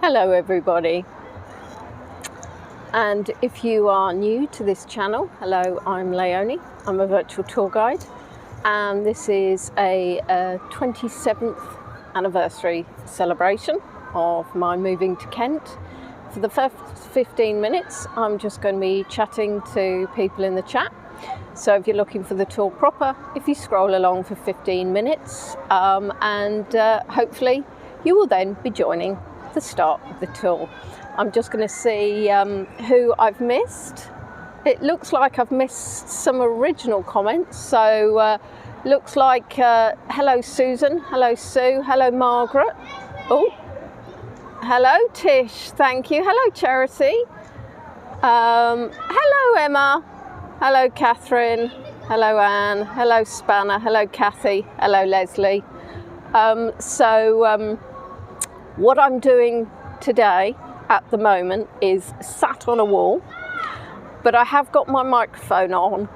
Hello everybody, and if you are new to this channel, hello, I'm Leonie. I'm a virtual tour guide, and this is a 27th anniversary celebration of my moving to Kent. For the first 15 minutes I'm just going to be chatting to people in the chat, so if you're looking for the tour proper, if you scroll along for 15 minutes and hopefully you will then be joining the start of the tour. I'm just going to see who I've missed. It looks like I've missed some original comments, so looks like hello Susan, hello Sue, hello Margaret, oh hello Tish, thank you, hello Charity, hello Emma, hello Catherine, hello Anne, hello Spanner, hello Kathy, hello Leslie. What I'm doing today at the moment is sat on a wall, but I have got my microphone on.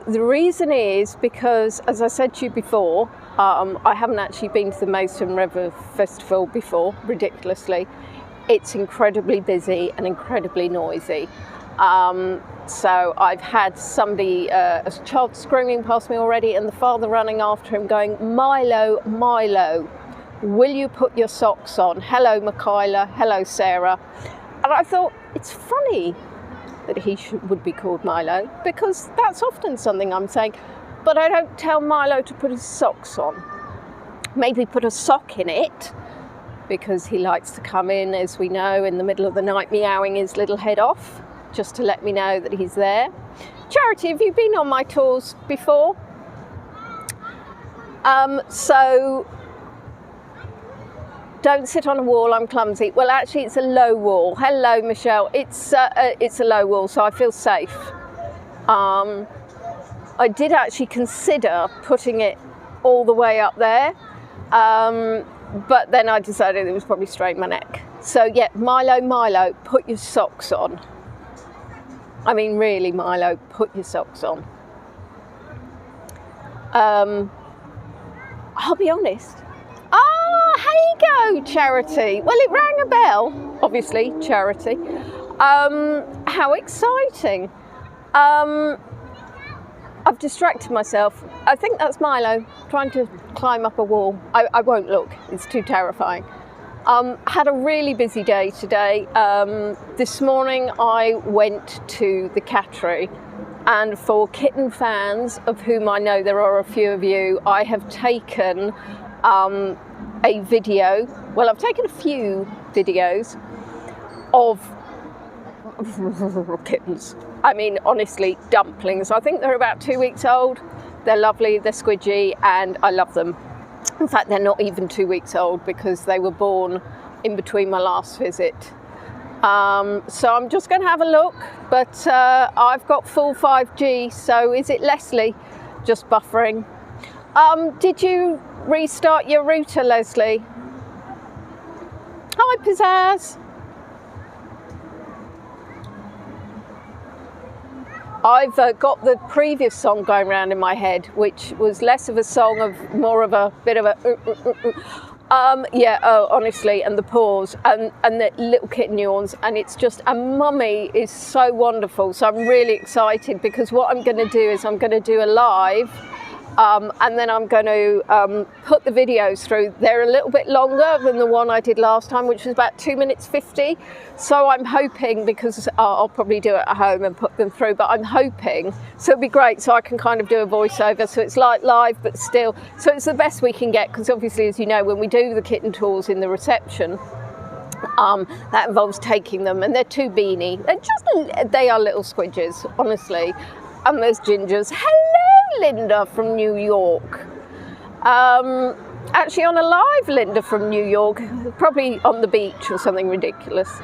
The reason is because, as I said to you before, I haven't actually been to the Maidstone River Festival before, ridiculously. It's incredibly busy and incredibly noisy. So I've had somebody, a child screaming past me already, and the father running after him going, "Milo, Milo, will you put your socks on?" Hello Michaela, hello Sarah. And I thought, it's funny that he would be called Milo, because that's often something I'm saying, but I don't tell Milo to put his socks on. Maybe put a sock in it, because he likes to come in, as we know, in the middle of the night meowing his little head off, just to let me know that he's there. Charity, have you been on my tours before? Don't sit on a wall, I'm clumsy. Well, actually, it's a low wall. Hello, Michelle. It's a low wall, so I feel safe. I did actually consider putting it all the way up there, but then I decided it was probably straight my neck. So yeah, Milo, put your socks on. I mean, really, Milo, put your socks on. I'll be honest. Here you go, Charity. Well, it rang a bell, obviously, Charity. How exciting. I've distracted myself. I think that's Milo trying to climb up a wall. I won't look, it's too terrifying. Had a really busy day today. This morning I went to the Cattery, and for kitten fans, of whom I know there are a few of you, I have taken a video, well, I've taken a few videos of kittens. I mean, honestly, dumplings. I think they're about 2 weeks old. They're lovely, they're squidgy, and I love them. In fact, they're not even 2 weeks old, because they were born in between my last visit. So I'm just going to have a look, but I've got full 5G, so is it Leslie just buffering? Did you restart your router, Leslie? Hi, Pizzazz. I've got the previous song going around in my head, which was less of a song, of more of a bit of a honestly, and the paws and the little kitten yawns, and it's just, and Mummy is so wonderful, so I'm really excited, because what I'm going to do is I'm going to do a live, and then I'm going to put the videos through. They're a little bit longer than the one I did last time, which was about 2 minutes 50. So I'm hoping, because I'll probably do it at home and put them through, but I'm hoping, so it'd be great, so I can kind of do a voiceover, so it's like live, but still, so it's the best we can get, because obviously, as you know, when we do the kitten tours in the reception, that involves taking them, and they're too beanie. They are little squidges, honestly. And there's Gingers. Hello, Linda from New York. Actually on a live Linda from New York, probably on the beach or something ridiculous.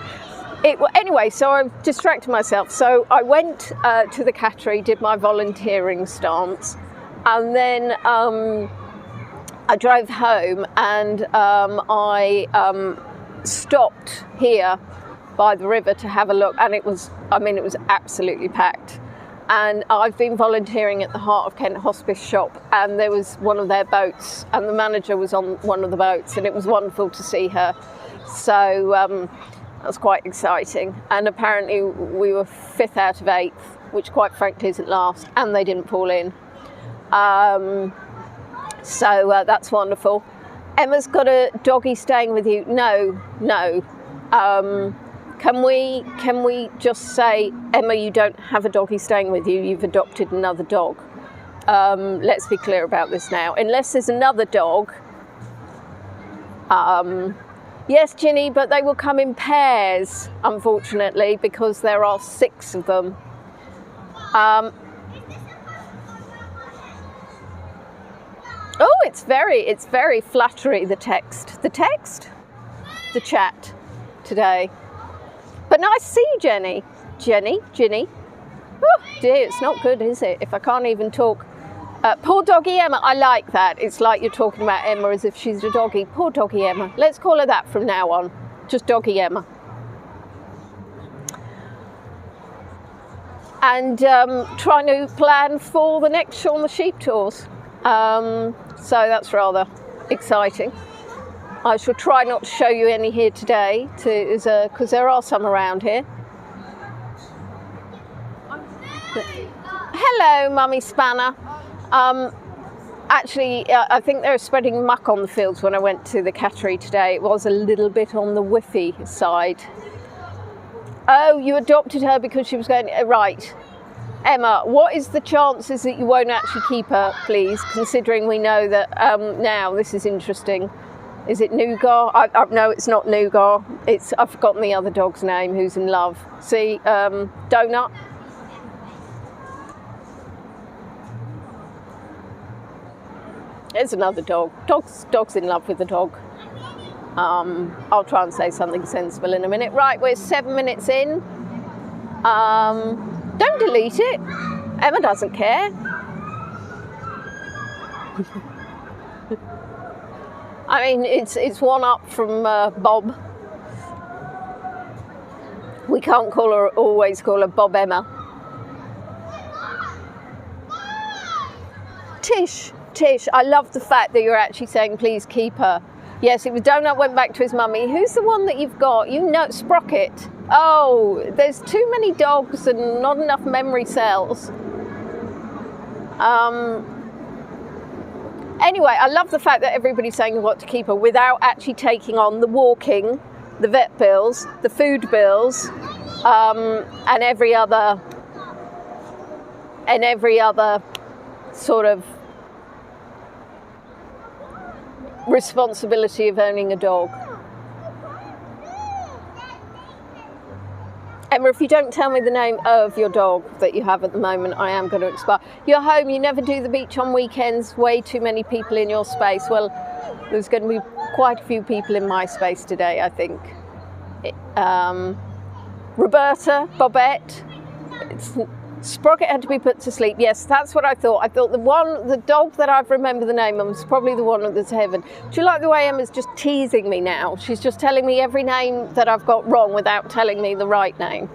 Anyway, so I've distracted myself. So I went to the Cattery, did my volunteering stance, and then I drove home, and I stopped here by the river to have a look, and it was absolutely packed. And I've been volunteering at the Heart of Kent Hospice shop, and there was one of their boats, and the manager was on one of the boats, and it was wonderful to see her. So that was quite exciting. And apparently we were 5th out of 8th, which quite frankly isn't last, and they didn't fall in. So that's wonderful. Emma's got a doggy staying with you. No. Can we just say, Emma, you don't have a doggy staying with you, you've adopted another dog. Let's be clear about this now. Unless there's another dog. Yes, Ginny, but they will come in pairs, unfortunately, because there are 6 of them. Oh, it's very flattery, the text. The chat today. But nice to see you, Jenny. Ginny. Oh dear, it's not good, is it? If I can't even talk. Poor doggy Emma, I like that. It's like you're talking about Emma as if she's a doggy. Poor doggy Emma. Let's call her that from now on. Just doggy Emma. And trying to plan for the next Shaun the Sheep tours. So that's rather exciting. I shall try not to show you any here today, because there are some around here. Hello, Mummy Spanner. Actually, I think they were spreading muck on the fields when I went to the cattery today. It was a little bit on the whiffy side. Oh, you adopted her because she was going... Right. Emma, what is the chances that you won't actually keep her, please, considering we know that now, this is interesting. Is it Nougat? No, it's not Nougat. I've forgotten the other dog's name who's in love. See, Donut. There's another dog. Dog's in love with the dog. I'll try and say something sensible in a minute. Right, we're 7 minutes in. Don't delete it. Emma doesn't care. I mean, it's one up from Bob. We can't always call her Bob Emma. Tish, I love the fact that you're actually saying please keep her. Yes, it was Donut went back to his mummy. Who's the one that you've got? You know, Sprocket. Oh, there's too many dogs and not enough memory cells. Anyway, I love the fact that everybody's saying you've got to keep her without actually taking on the walking, the vet bills, the food bills, and every other sort of responsibility of owning a dog. Emma, if you don't tell me the name of your dog that you have at the moment, I am going to expire. You're home, you never do the beach on weekends, way too many people in your space. Well, there's going to be quite a few people in my space today, I think. Roberta, Bobette, Sprocket had to be put to sleep. Yes, that's what I thought. I thought the dog that I've remembered the name of was probably the one that's heaven. Do you like the way Emma's just teasing me now? She's just telling me every name that I've got wrong without telling me the right name.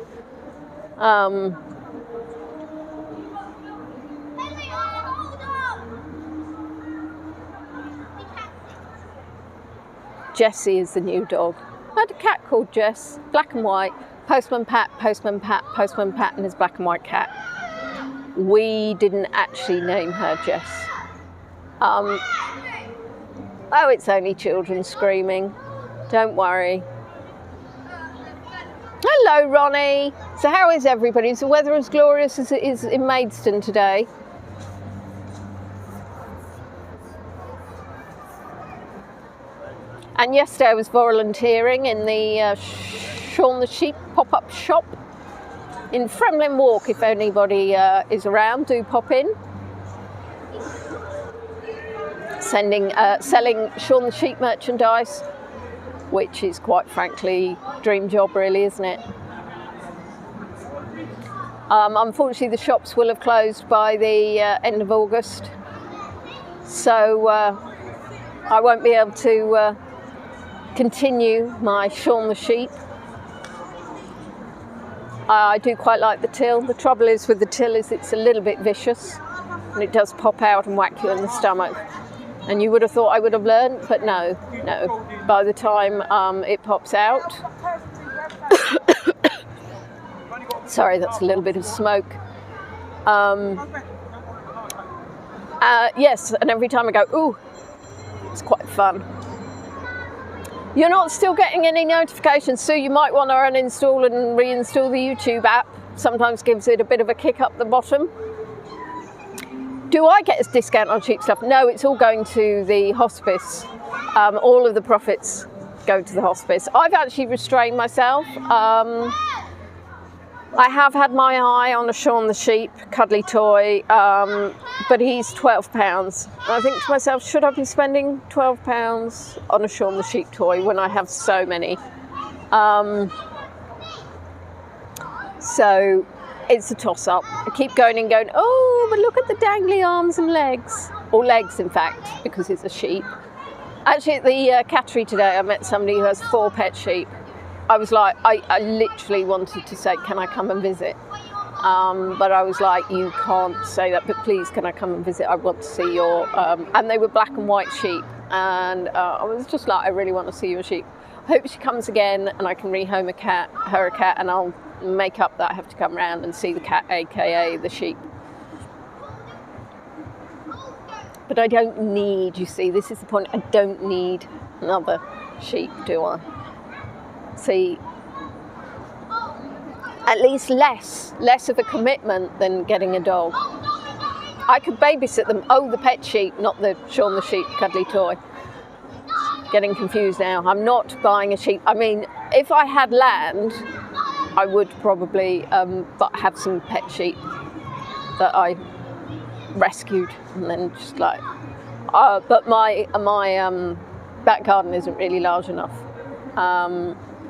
Jessie is the new dog. I had a cat called Jess, black and white. Postman Pat, and his black and white cat. We didn't actually name her Jess. Oh, it's only children screaming. Don't worry. Hello, Ronnie. So how is everybody? Is the weather as glorious as it is in Maidstone today? And yesterday I was volunteering in the Shaun the Sheep pop-up shop in Fremlin Walk. If anybody is around, do pop in. Selling Shaun the Sheep merchandise, which is quite frankly dream job really, isn't it? Unfortunately the shops will have closed by the end of August, so I won't be able to continue my Shaun the Sheep. I do quite like the till. The trouble is with the till is it's a little bit vicious and it does pop out and whack you in the stomach. And you would have thought I would have learned, but no. By the time it pops out, sorry, that's a little bit of smoke. Yes, and every time I go, ooh, it's quite fun. You're not still getting any notifications, so you might want to uninstall and reinstall the YouTube app. Sometimes gives it a bit of a kick up the bottom. Do I get a discount on cheap stuff? No, it's all going to the hospice. All of the profits go to the hospice. I've actually restrained myself. I have had my eye on a Shaun the Sheep cuddly toy, but he's £12. I think to myself, should I be spending £12 on a Shaun the Sheep toy when I have so many? So it's a toss-up. I keep going and going, oh, but look at the dangly arms and legs. Or legs, in fact, because it's a sheep. Actually, at the cattery today, I met somebody who has 4 pet sheep. I was like, I literally wanted to say, can I come and visit? But I was like, you can't say that, but please, can I come and visit? I want to see your... and they were black and white sheep. And I was just like, I really want to see your sheep. I hope she comes again and I can rehome her a cat, and I'll make up that I have to come round and see the cat, aka the sheep. But I don't need, you see, this is the point, I don't need another sheep, do I? See, at least less of a commitment than getting a dog. I could babysit them. Oh, the pet sheep, not the Shaun the Sheep cuddly toy. Getting confused now. I'm not buying a sheep. I mean, if I had land, I would probably have some pet sheep that I rescued and then just like. But my back garden isn't really large enough.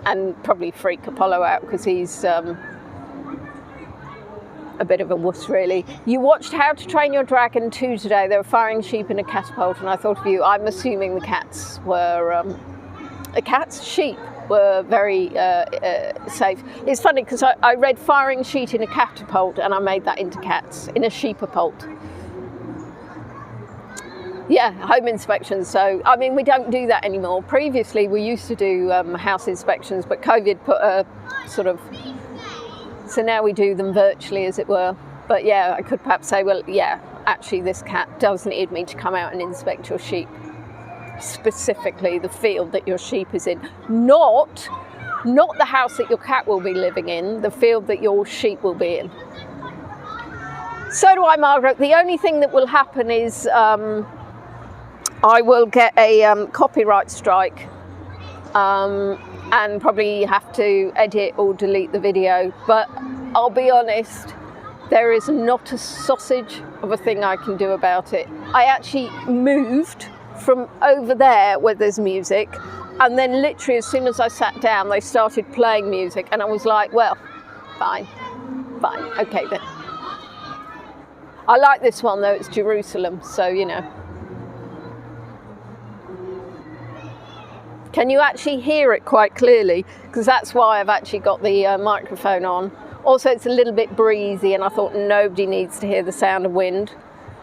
And probably freak Apollo out because he's a bit of a wuss, really. You watched How to Train Your Dragon 2 today. They were firing sheep in a catapult, and I thought of you. I'm assuming the cats were sheep were very safe. It's funny because I read firing sheep in a catapult, and I made that into cats in a sheepapult. Yeah, home inspections. So, I mean, we don't do that anymore. Previously, we used to do house inspections, but COVID put a sort of... So now we do them virtually, as it were. But yeah, I could perhaps say, well, yeah, actually, this cat does need me to come out and inspect your sheep. Specifically, the field that your sheep is in. Not the house that your cat will be living in, the field that your sheep will be in. So do I, Margaret. The only thing that will happen is... I will get a copyright strike and probably have to edit or delete the video. But I'll be honest, there is not a sausage of a thing I can do about it. I actually moved from over there where there's music, and then literally as soon as I sat down, they started playing music, and I was like, well, fine, okay then. I like this one though, it's Jerusalem, so you know. Can you actually hear it quite clearly? Because that's why I've actually got the microphone on. Also, it's a little bit breezy, and I thought nobody needs to hear the sound of wind.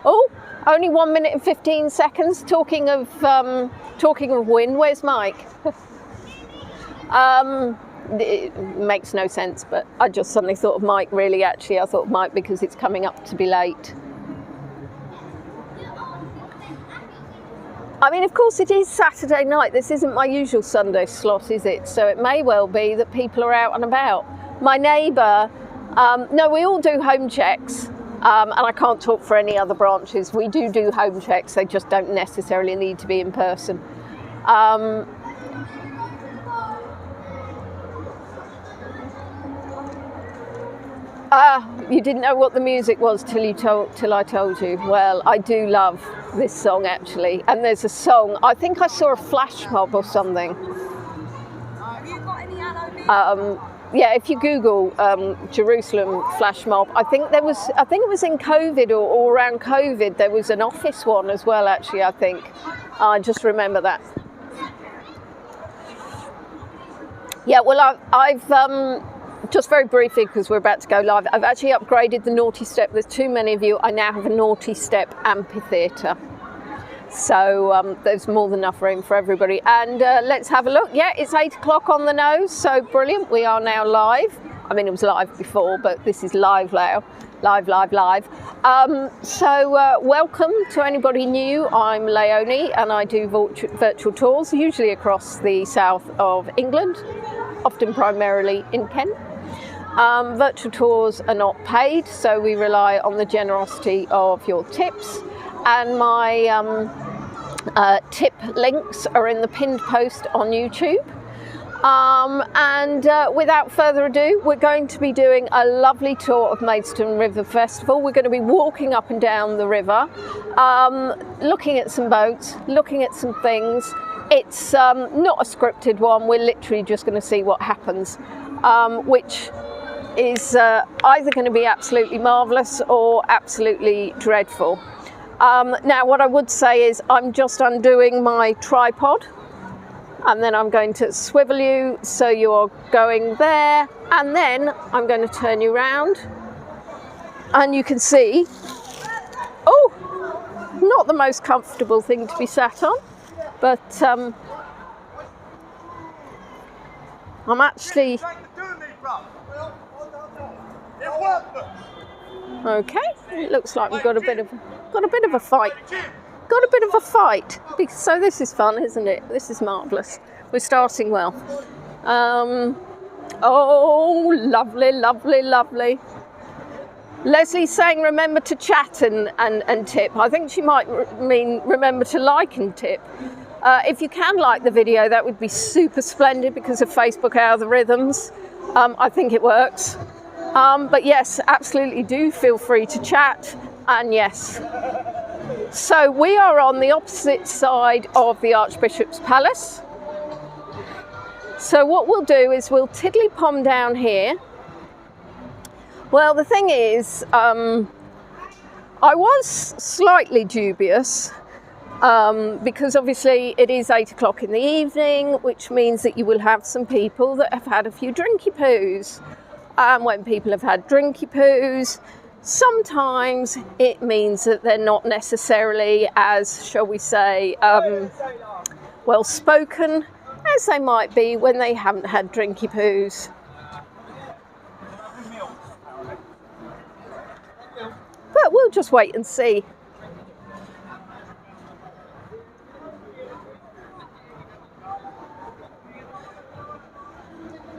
Oh, only 1 minute and 15 seconds. Talking of wind, where's Mike? It makes no sense, but I just suddenly thought of Mike. Really, actually, I thought of Mike because it's coming up to be late. I mean, of course, it is Saturday night. This isn't my usual Sunday slot, is it? So it may well be that people are out and about. My neighbour, no, we all do home checks, and I can't talk for any other branches. We do home checks. They just don't necessarily need to be in person. You didn't know what the music was till I told you. Well, I do love this song actually, and there's a song. I think I saw a flash mob or something. Have you got any aloe? Yeah, if you Google Jerusalem flash mob, I think it was in COVID or around COVID. There was an office one as well. Actually, I think I just remember that. Yeah, well, I've just very briefly, because we're about to go live, I've actually upgraded the naughty step. There's too many of you. I now have a naughty step amphitheatre. So there's more than enough room for everybody. And let's have a look. Yeah, it's 8 o'clock on the nose, so brilliant. We are now live. I mean, it was live before, but this is live now. Live. Welcome to anybody new. I'm Leonie and I do virtual tours, usually across the south of England, often primarily in Kent. Virtual tours are not paid, so we rely on the generosity of your tips. And my tip links are in the pinned post on YouTube. Without further ado, we're going to be doing a lovely tour of Maidstone River Festival. We're going to be walking up and down the river, looking at some boats, looking at some things. It's not a scripted one. We're literally just going to see what happens, which is either going to be absolutely marvellous or absolutely dreadful. Now, what I would say is I'm just undoing my tripod, and then I'm going to swivel you so you're going there, and then I'm going to turn you around and you can see, oh, not the most comfortable thing to be sat on, but I'm actually okay. It looks like we've got a bit of a fight. Got a bit of a fight. So this is fun, isn't it? This is marvellous. We're starting well. Oh, lovely. Leslie's saying remember to chat and tip. I think she might mean remember to like and tip. If you can like the video, that would be super splendid because of Facebook algorithms. I think it works. But yes, absolutely do feel free to chat, and yes. So we are on the opposite side of the Archbishop's Palace. So what we'll do is we'll tiddly-pom down here. Well, the thing is, I was slightly dubious because obviously it is 8 o'clock in the evening, which means that you will have some people that have had a few drinky poos. And when people have had drinky poos, sometimes it means that they're not necessarily as, shall we say, well spoken as they might be when they haven't had drinky poos. But we'll just wait and see.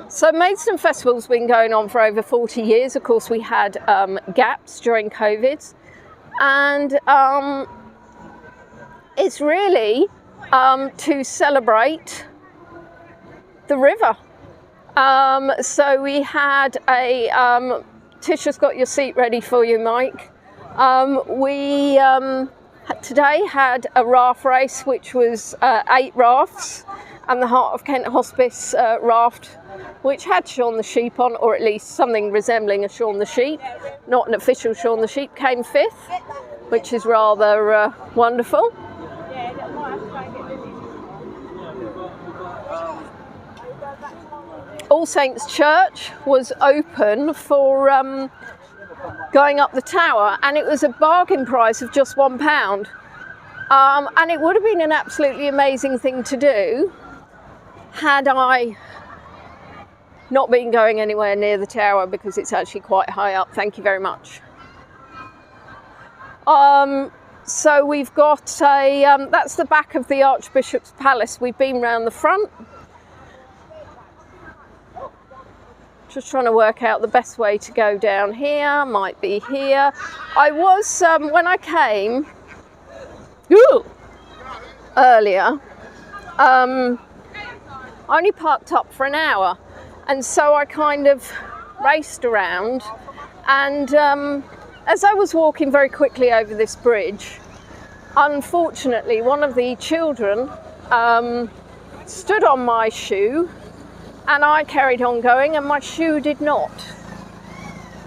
So Maidstone Festival's been going on for over 40 years. Of course, we had gaps during COVID, and it's really to celebrate the river. So we had a Tisha's got your seat ready for you, Mike. We today had a raft race, which was 8 rafts, and the Heart of Kent Hospice raft, which had Shaun the Sheep on, or at least something resembling a Shaun the Sheep. Not an official Shaun the Sheep, came 5th, which is rather wonderful. All Saints Church was open for going up the tower, and it was a bargain price of just £1. And it would have been an absolutely amazing thing to do had I not been going anywhere near the tower, because it's actually quite high up. Thank you very much. So we've got a, that's the back of the Archbishop's Palace. We've been round the front. Just trying to work out the best way to go down here. Might be here. I was, when I came earlier, I only parked up for an hour. And so I kind of raced around, and as I was walking very quickly over this bridge, unfortunately one of the children stood on my shoe, and I carried on going and my shoe did not.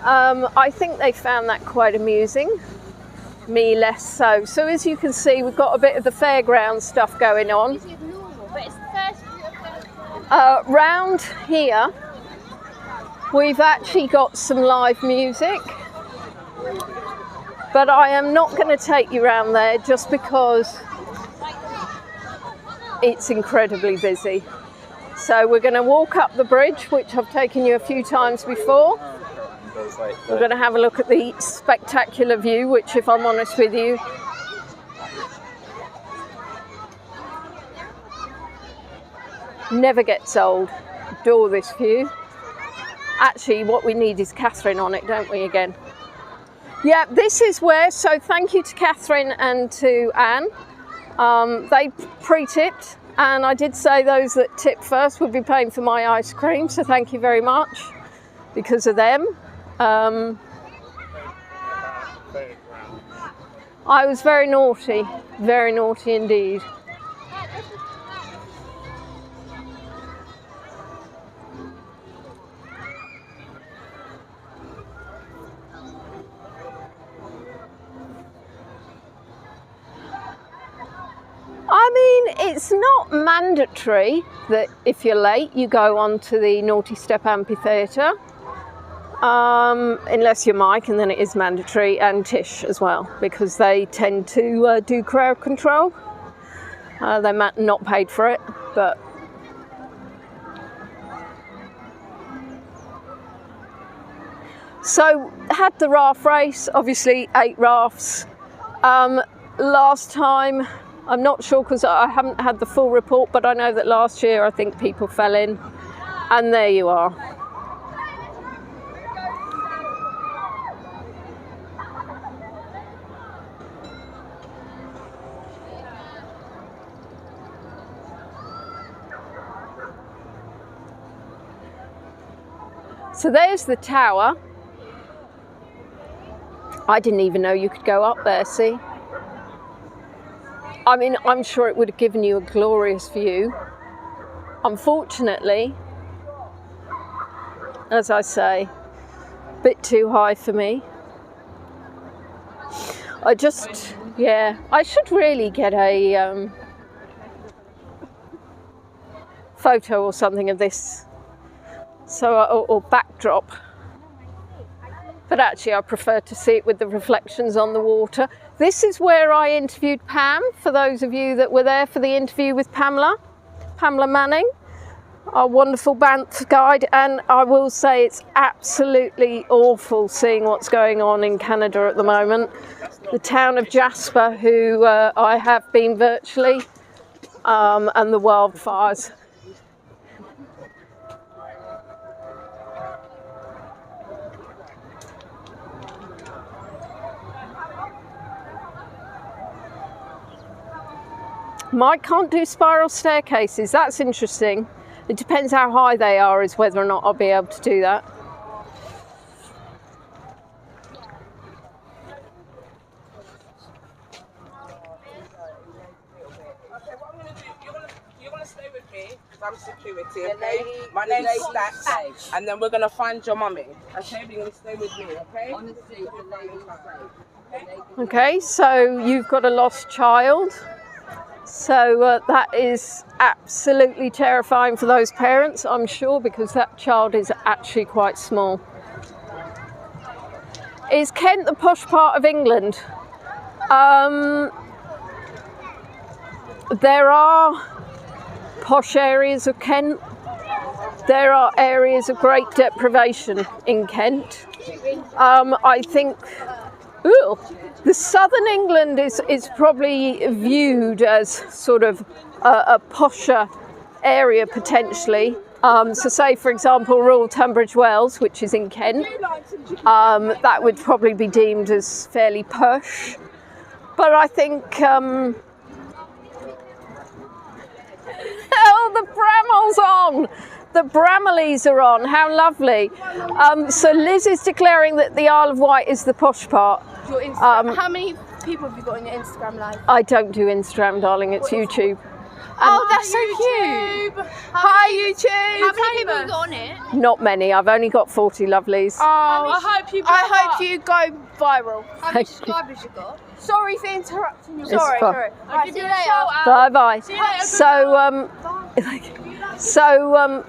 I think they found that quite amusing, me less so. So as you can see, we've got a bit of the fairground stuff going on. Round here We've actually got some live music, but I am not going to take you around there just because it's incredibly busy. So we're going to walk up the bridge, which I've taken you a few times before. We're going to have a look at the spectacular view, which, if I'm honest with you, never gets old. Adore this view. Actually, what we need is Catherine on it, don't we, again? Yeah, this is where, so thank you to Catherine and to Anne. They pre-tipped, and I did say those that tip first would be paying for my ice cream, so thank you very much because of them. I was very naughty indeed. I mean, it's not mandatory that if you're late you go on to the Naughty Step Amphitheatre, unless you're Mike, and then it is mandatory, and Tish as well, because they tend to do crowd control. They're not paid for it, but so had the raft race, obviously 8 rafts. Last time, I'm not sure because I haven't had the full report, but I know that last year I think people fell in, and there you are. So there's the tower. I didn't even know you could go up there, see? I mean, I'm sure it would have given you a glorious view. Unfortunately, as I say, a bit too high for me. I should really get a photo or something of this, or backdrop. But actually I prefer to see it with the reflections on the water. This is where I interviewed Pam, for those of you that were there for the interview with Pamela Manning, our wonderful Banff guide, and I will say it's absolutely awful seeing what's going on in Canada at the moment. The town of Jasper, who I have been virtually, and the wildfires. Mike can't do spiral staircases. That's interesting. It depends how high they are as whether or not I'll be able to do that. You're gonna stay with me because I'm security, okay? My name's Stats, and then we're gonna find your mummy. Okay, but you're gonna stay with me, okay? Honestly, okay, so you've got a lost child. So that is absolutely terrifying for those parents, I'm sure, because that child is actually quite small. Is Kent the posh part of England? There are posh areas of Kent. There are areas of great deprivation in Kent. I think the southern England is probably viewed as sort of a posher area potentially. So say, for example, rural Tunbridge Wells, which is in Kent, that would probably be deemed as fairly posh. But I think, oh, the Bramall's on! The Bramleys are on, how lovely. So Liz is declaring that the Isle of Wight is the posh part. How many people have you got on your Instagram live? I don't do Instagram, darling, it's YouTube. Oh, that's so cute. Hi, YouTube. How many people have you got on it? Not many, I've only got 40 lovelies. Oh, I hope you go viral. How many subscribers you got? Sorry for interrupting you. Sorry. I'll give you a later. Bye-bye. See you later. So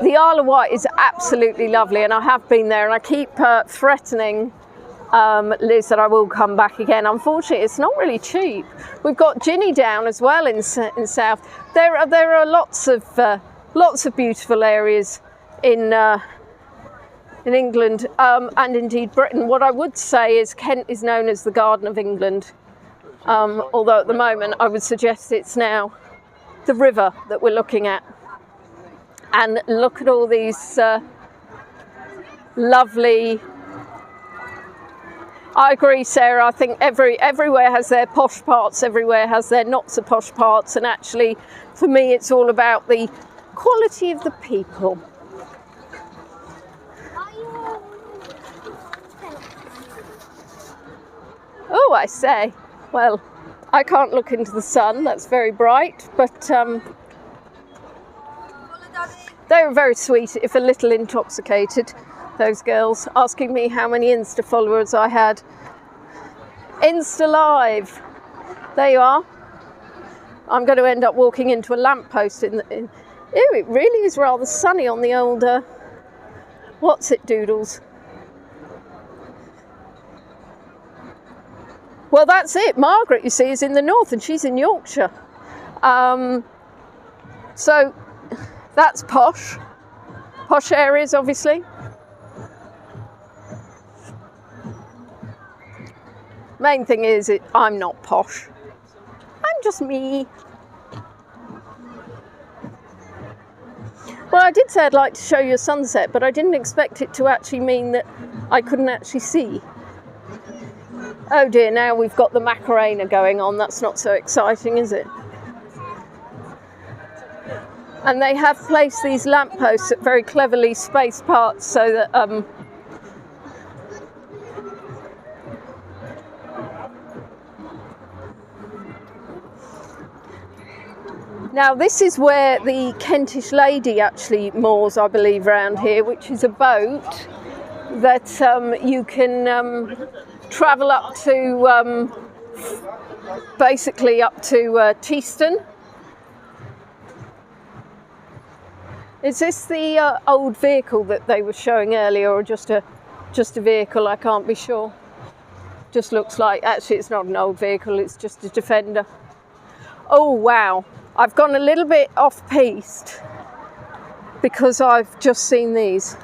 The Isle of Wight is absolutely lovely, and I have been there, and I keep threatening Liz that I will come back again. Unfortunately, it's not really cheap. We've got Ginny Down as well in South. There are lots of beautiful areas in England and indeed Britain. What I would say is Kent is known as the Garden of England, although at the moment I would suggest it's now the river that we're looking at. And look at all these lovely. I agree, Sarah. I think everywhere has their posh parts, everywhere has their not so posh parts, and actually, for me, it's all about the quality of the people. Oh, I say. Well, I can't look into the sun. That's very bright, but they were very sweet, if a little intoxicated. Those girls asking me how many Insta followers I had. Insta Live. There you are. I'm going to end up walking into a lamppost Ew, it really is rather sunny on the old what's it doodles. Well, that's it. Margaret, you see, is in the north and she's in Yorkshire. So that's posh. Posh areas, obviously. Main thing is, I'm not posh. I'm just me. Well, I did say I'd like to show you a sunset, but I didn't expect it to actually mean that I couldn't actually see. Oh dear, now we've got the Macarena going on. That's not so exciting, is it? And they have placed these lampposts at very cleverly spaced parts so that now this is where the Kentish Lady actually moors, I believe, around here, which is a boat that you can travel up to, basically up to Teeston. Is this the old vehicle that they were showing earlier, or just a vehicle? I can't be sure. Just looks like, actually it's not an old vehicle, it's just a Defender. Oh wow, I've gone a little bit off piste because I've just seen these.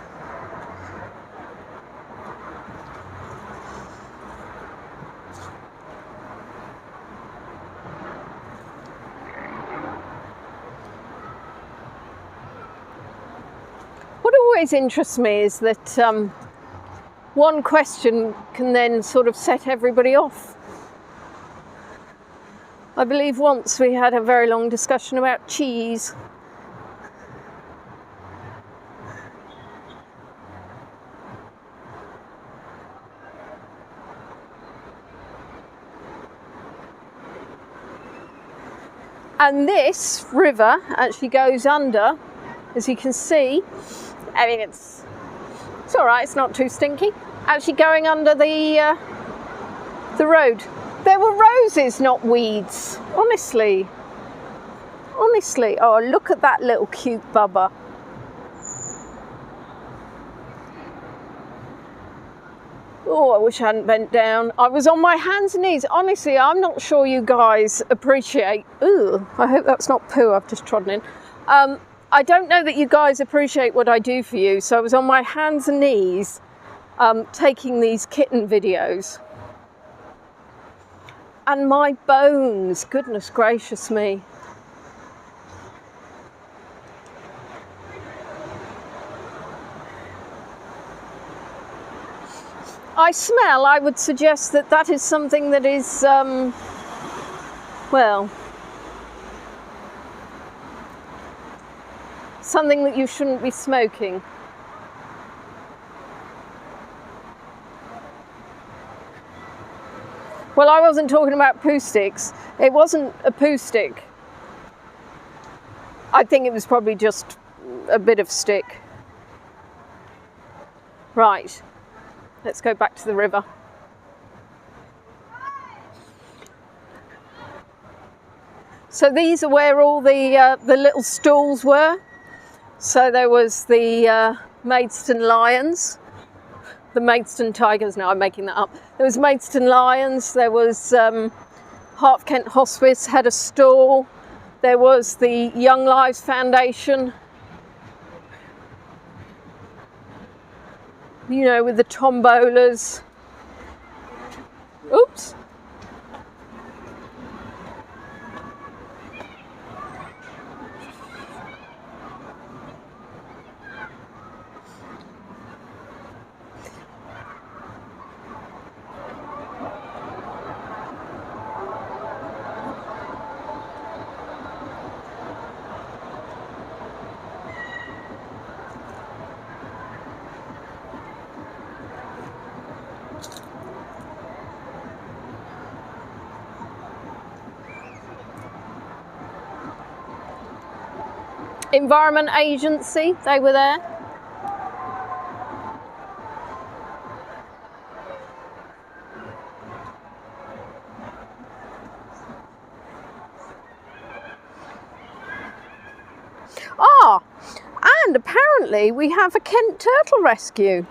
What always interests me is that one question can then sort of set everybody off. I believe once we had a very long discussion about cheese. And this river actually goes under, as you can see. I mean, it's all right, it's not too stinky. Actually going under the road. There were roses, not weeds. Honestly. Oh, look at that little cute bubba. Oh, I wish I hadn't bent down. I was on my hands and knees. Honestly, I'm not sure you guys appreciate... Ooh, I hope that's not poo I've just trodden in. I don't know that you guys appreciate what I do for you. So I was on my hands and knees taking these kitten videos. And my bones, goodness gracious me. I smell, I would suggest that that is something that is, well, something that you shouldn't be smoking. Well, I wasn't talking about poo sticks. It wasn't a poo stick. I think it was probably just a bit of stick. Right, let's go back to the river. So these are where all the little stalls were. So there was the Maidstone Lions, the Maidstone Tigers, now I'm making that up. There was Maidstone Lions, there was Heart of Kent Hospice had a stall, there was the Young Lives Foundation, you know, with the tombolas. Oops. Environment Agency, they were there. Ah, and apparently we have a Kent turtle rescue.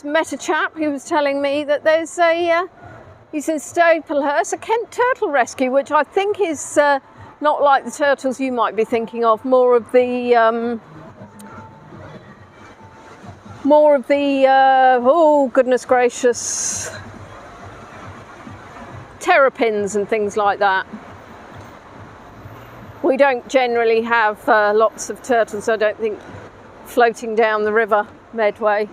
Met a chap who was telling me that there's a, he's in Staplehurst, a Kent turtle rescue, which I think is not like the turtles you might be thinking of, more of the oh goodness gracious, terrapins and things like that. We don't generally have lots of turtles, I don't think, floating down the river Medway.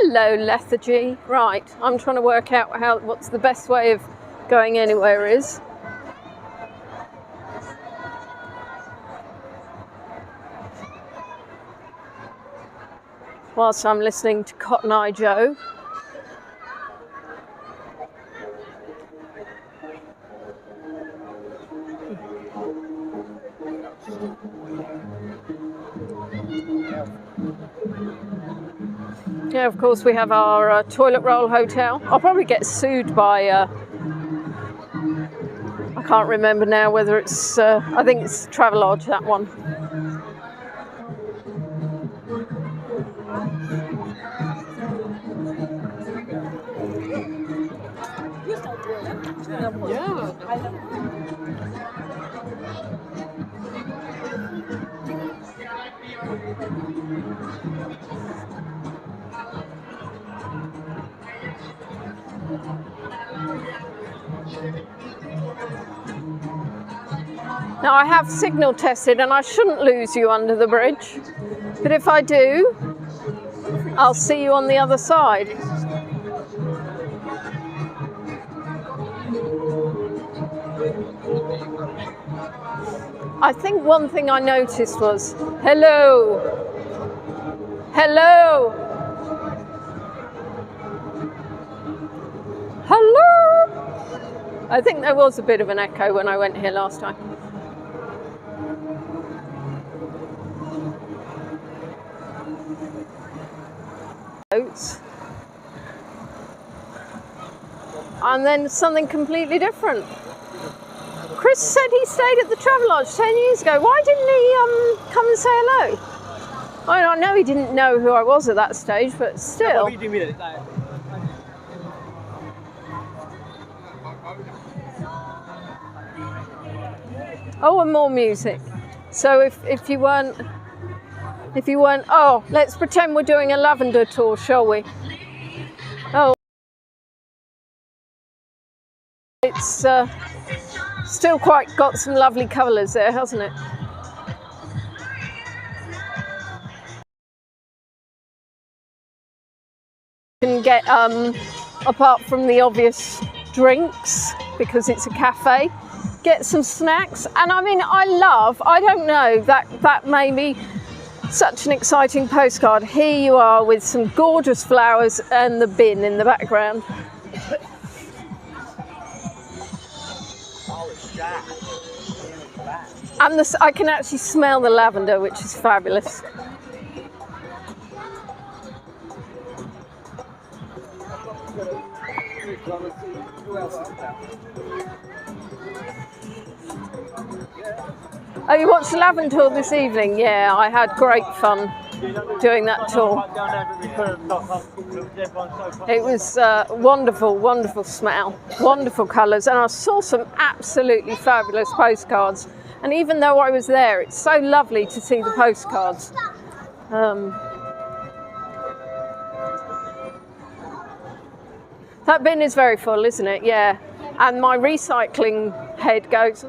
Hello, lethargy. Right, I'm trying to work out what's the best way of going anywhere is. Whilst I'm listening to Cotton Eye Joe. Yeah, of course we have our toilet roll hotel. I'll probably get sued by, I can't remember now whether it's, I think it's Travelodge, that one. Now I have signal tested and I shouldn't lose you under the bridge, but if I do, I'll see you on the other side. I think one thing I noticed was, hello, hello, hello. I think there was a bit of an echo when I went here last time. And then something completely different. Chris said he stayed at the Travelodge 10 years ago. Why didn't he come and say hello? I know he didn't know who I was at that stage, but still. Oh, and more music. So if you weren't, oh, let's pretend we're doing a lavender tour, shall we? Oh, it's still quite got some lovely colours there, hasn't it? You can get, apart from the obvious drinks, because it's a cafe, get some snacks. And I mean, I don't know, that made me such an exciting postcard. Here you are with some gorgeous flowers and the bin in the background. Oh, it's Jack. And I can actually smell the lavender, which is fabulous. Oh, you watched the lavender tour this evening? Yeah, I had great fun doing that tour. It was wonderful, wonderful smell, wonderful colours, and I saw some absolutely fabulous postcards. And even though I was there, it's so lovely to see the postcards. That bin is very full, isn't it? Yeah. And my recycling head goes,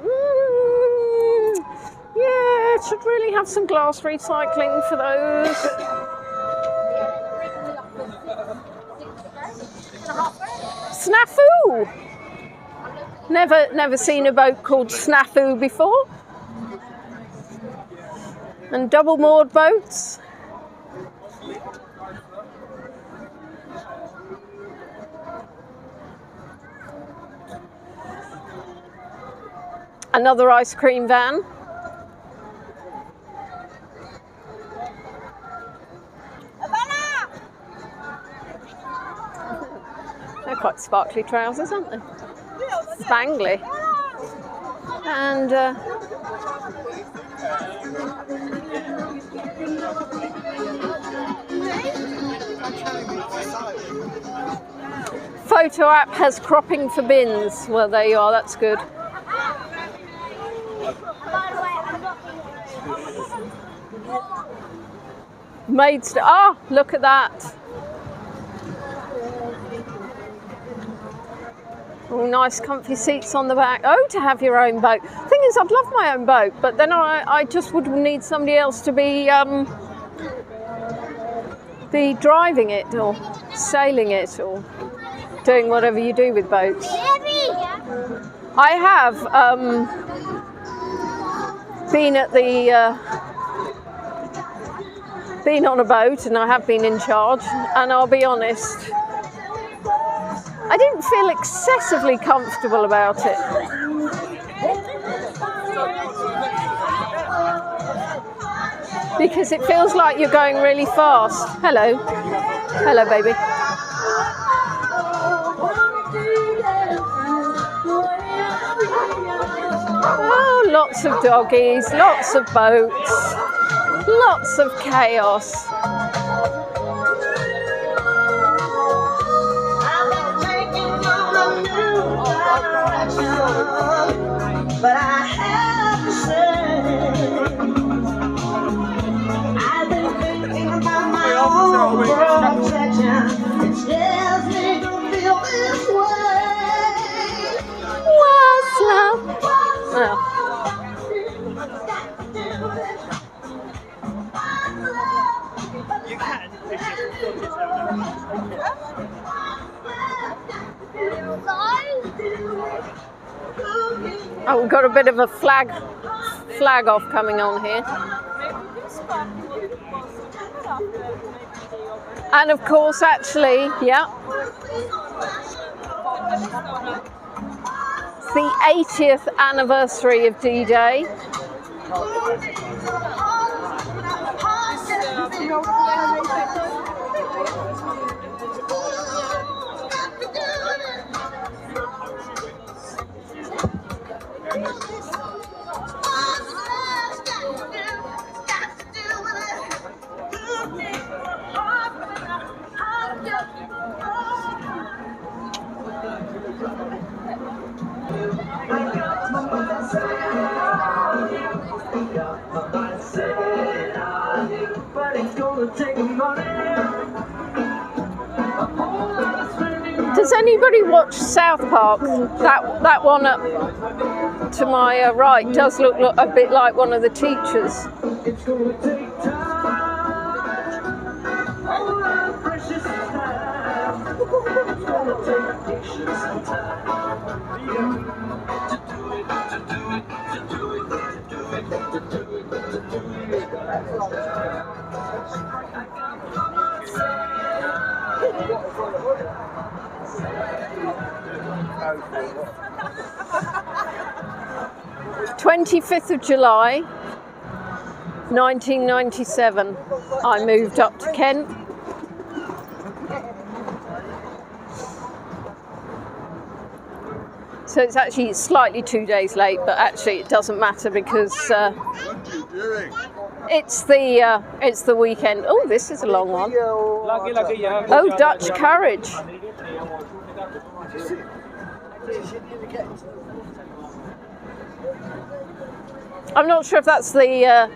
yeah, it should really have some glass recycling for those. Snafu! Never seen a boat called Snafu before. And double moored boats. Another ice cream van. They're quite sparkly trousers, aren't they? Spangly. And photo app has cropping for bins. Well, there you are, that's good. Maidstone. Ah, look at that. Oh, nice comfy seats on the back. Oh, to have your own boat. Thing is, I'd love my own boat, but then I just would need somebody else to be driving it or sailing it or doing whatever you do with boats. I have been on a boat, and I have been in charge, and I'll be honest, I didn't feel excessively comfortable about it. Because it feels like you're going really fast. Hello. Hello, baby. Oh, lots of doggies, lots of boats, lots of chaos. But I have to say, I've been thinking about my own protection. It scares me to feel this way. What's love? Oh. You can. Oh, we've got a bit of a flag off coming on here. And of course, actually, yeah, it's the 80th anniversary of D-Day. Does anybody watch South Park? That one up to my right does look a bit like one of the teachers. It's gonna take time. All our precious time. It's gonna take patience and time. 25th of July, 1997, I moved up to Kent. So it's actually slightly 2 days late, but actually it doesn't matter because it's the weekend. Oh, this is a long one. Oh, Dutch carriage. I'm not sure if that's the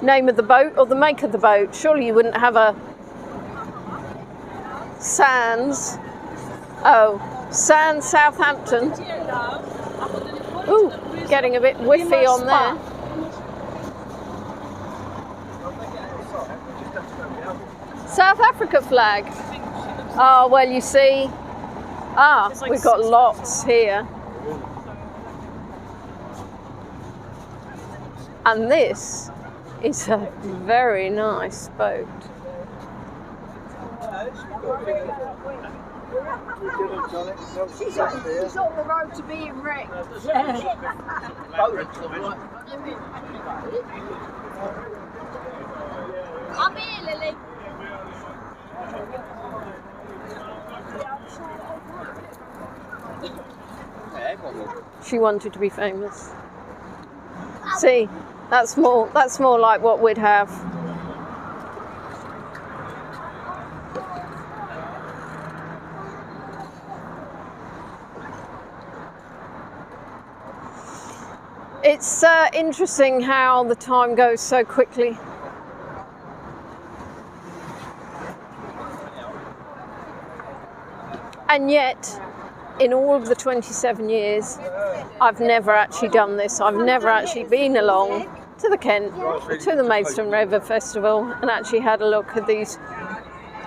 name of the boat or the make of the boat. Surely you wouldn't have a Sands. Oh, Sands Southampton. Ooh, getting a bit whiffy on there. South Africa flag. Oh, well, you see. Ah, we've got lots here. And this is a very nice boat. She's on the road to being wrecked. I'm here, Lily. She wanted to be famous. See, that's more like what we'd have. It's interesting how the time goes so quickly. And yet, in all of the 27 years, I've never actually done this. I've never actually been along to the Kent, to the Maidstone River Festival, and actually had a look at these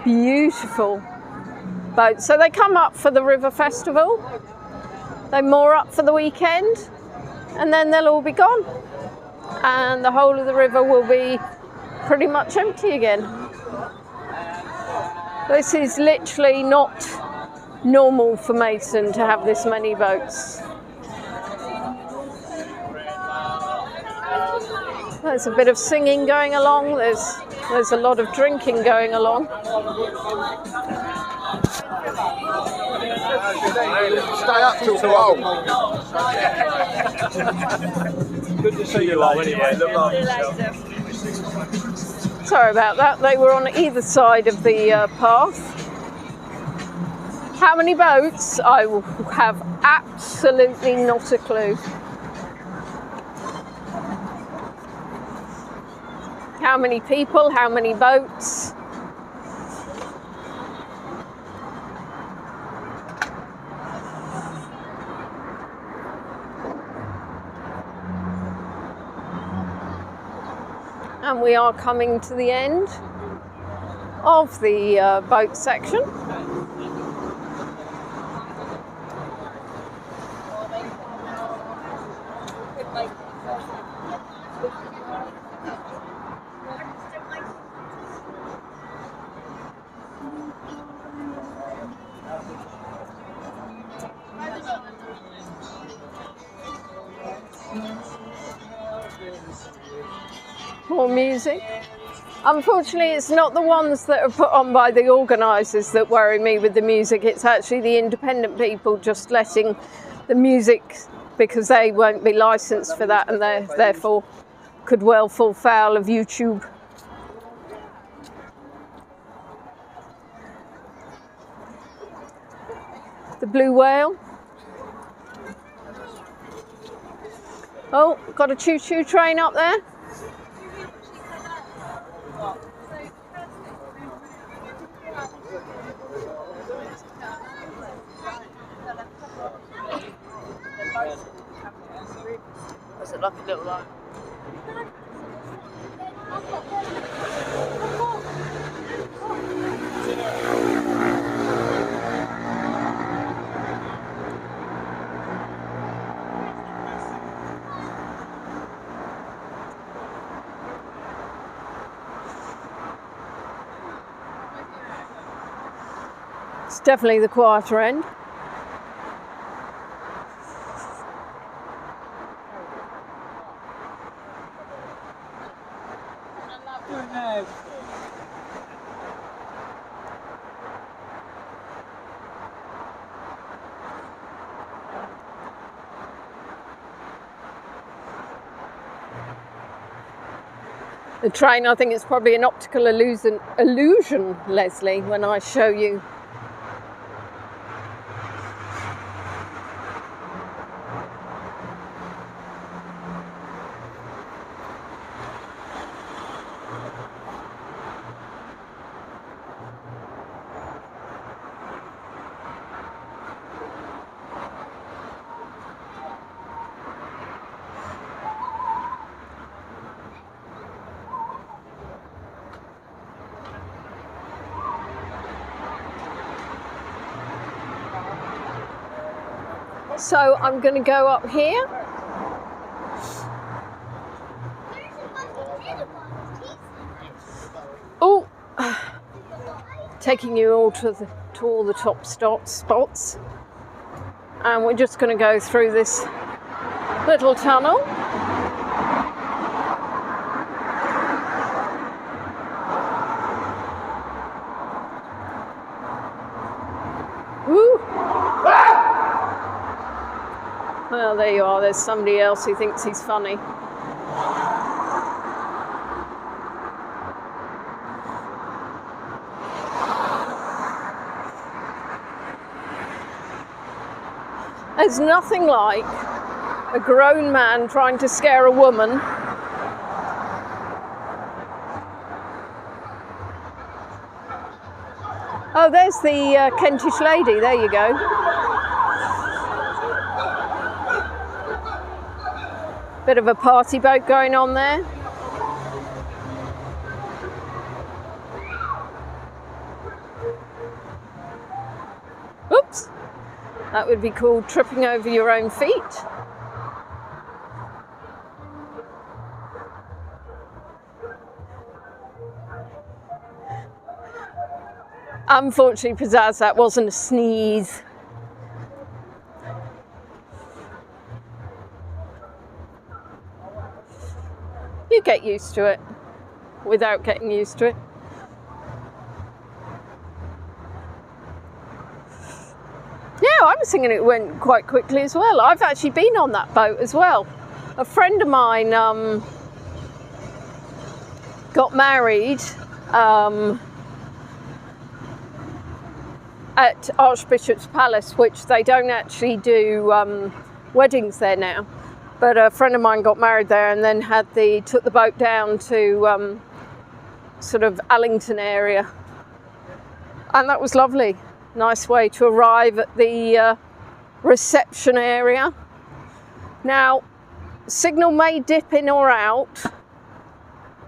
beautiful boats. So they come up for the River Festival, they moor up for the weekend, and then they'll all be gone. And the whole of the river will be pretty much empty again. This is literally not normal for Maidstone to have this many boats. There's a bit of singing going along, there's a lot of drinking going along. Stay up till 12. Good to see you all anyway. Look after yourself. Sorry about that, they were on either side of the path. How many boats? I will have absolutely not a clue. How many people, how many boats? And we are coming to the end of the boat section. More music. Unfortunately, it's not the ones that are put on by the organisers that worry me with the music. It's actually the independent people just letting the music, because they won't be licensed for that and they therefore could well fall foul of YouTube. The blue whale. Oh, got a choo-choo train up there. Was it like a little like? It's definitely the quieter end. Maidstone. The train, I think it's probably an optical illusion, Leslie, when I show you. So I'm going to go up here. Oh, taking you all to all the top spots, and we're just going to go through this little tunnel. Woo! Well, there you are. There's somebody else who thinks he's funny. There's nothing like a grown man trying to scare a woman. Oh, there's the Kentish lady. There you go. Bit of a party boat going on there. Oops. That would be called tripping over your own feet. Unfortunately, Pizzazz, that wasn't a sneeze. You get used to it without getting used to it. Yeah, I was thinking it went quite quickly as well. I've actually been on that boat as well. A friend of mine got married at Archbishop's Palace, which they don't actually do weddings there now. But a friend of mine got married there and then took the boat down to sort of Allington area. And that was lovely. Nice way to arrive at the reception area. Now, signal may dip in or out,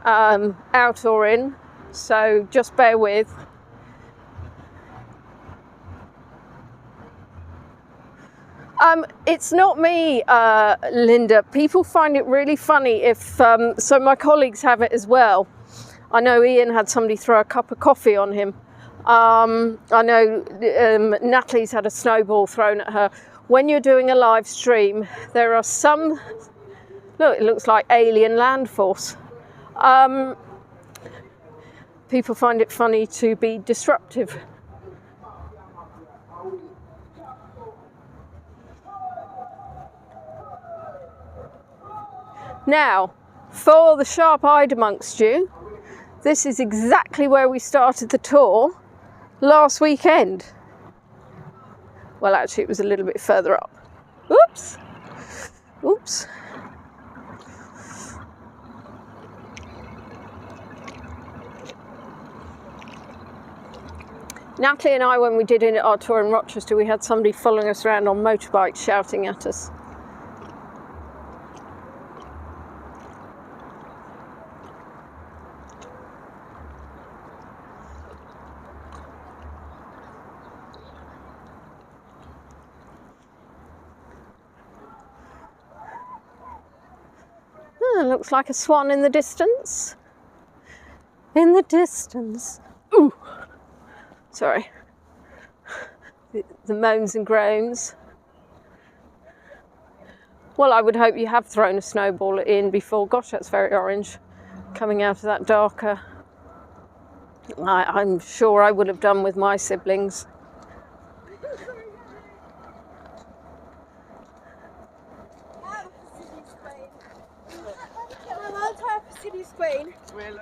out or in, so just bear with. It's not me, Linda. People find it really funny if, so my colleagues have it as well. I know Ian had somebody throw a cup of coffee on him. I know Natalie's had a snowball thrown at her. When you're doing a live stream, there are some, look, it looks like alien land force. People find it funny to be disruptive. Now, for the sharp-eyed amongst you, this is exactly where we started the tour last weekend. Well, actually, it was a little bit further up. Oops. Oops. Natalie and I, when we did our tour in Rochester, we had somebody following us around on motorbikes shouting at us. Looks like a swan in the distance. In the distance. Ooh. Sorry. The moans and groans. Well, I would hope you have thrown a snowball in before. Gosh, that's very orange. Coming out of that darker I'm sure I would have done with my siblings. Queen. Really?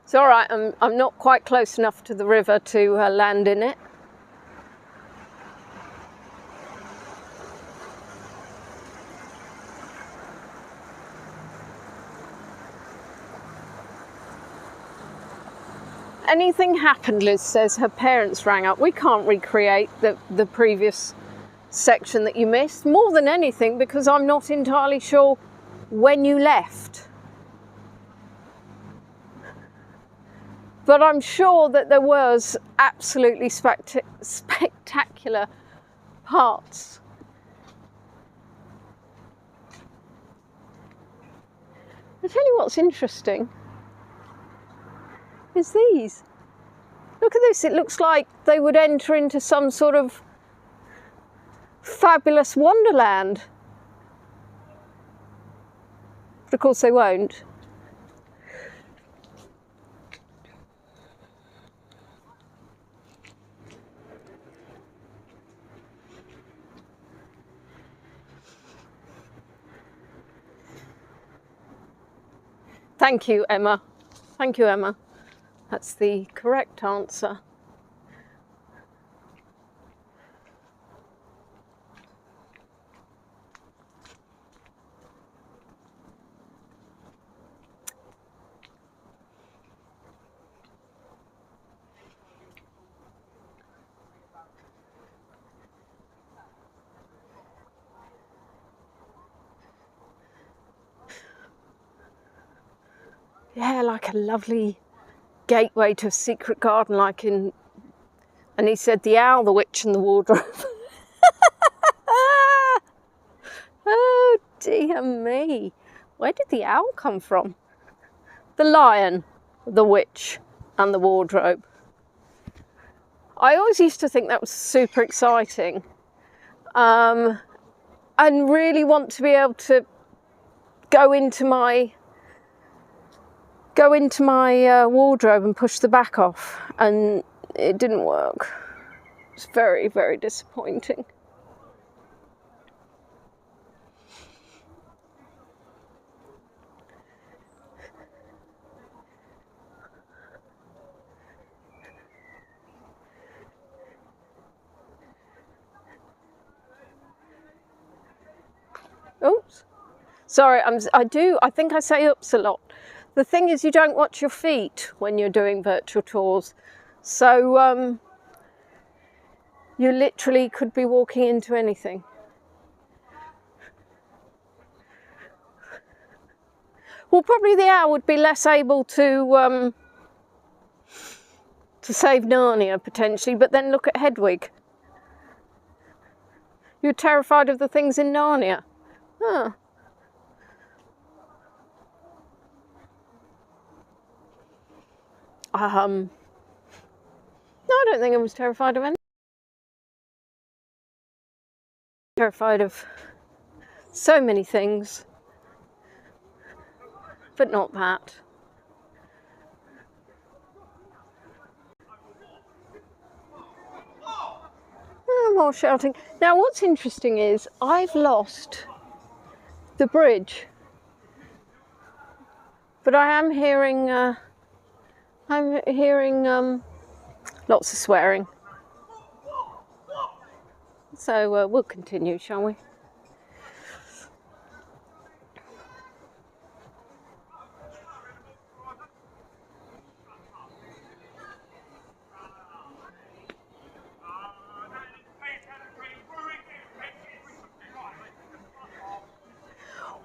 It's all right, I'm not quite close enough to the river to land in it. Anything happened, Liz says her parents rang up. We can't recreate the previous section that you missed, more than anything because I'm not entirely sure when you left. But I'm sure that there was absolutely spectacular parts. I'll tell you what's interesting is these. Look at this, it looks like they would enter into some sort of fabulous wonderland. But of course they won't. Thank you, Emma. Thank you, Emma. That's the correct answer. Yeah, like a lovely gateway to a secret garden, like in, and he said The Owl, the Witch and the Wardrobe. Oh dear me, where did the owl come from? The Lion, the Witch and the Wardrobe. I always used to think that was super exciting, and really want to be able to go into my wardrobe and push the back off, and it didn't work. It's very, very disappointing. Oops. Sorry, I think I say oops a lot. The thing is, you don't watch your feet when you're doing virtual tours. So you literally could be walking into anything. Well, probably the owl would be less able to save Narnia, potentially, but then look at Hedwig. You're terrified of the things in Narnia. Huh. No, I don't think I was terrified of anything. Terrified of so many things, but not that. Oh, more shouting. Now, what's interesting is I've lost the bridge, but I am hearing. I'm hearing lots of swearing. So we'll continue, shall we?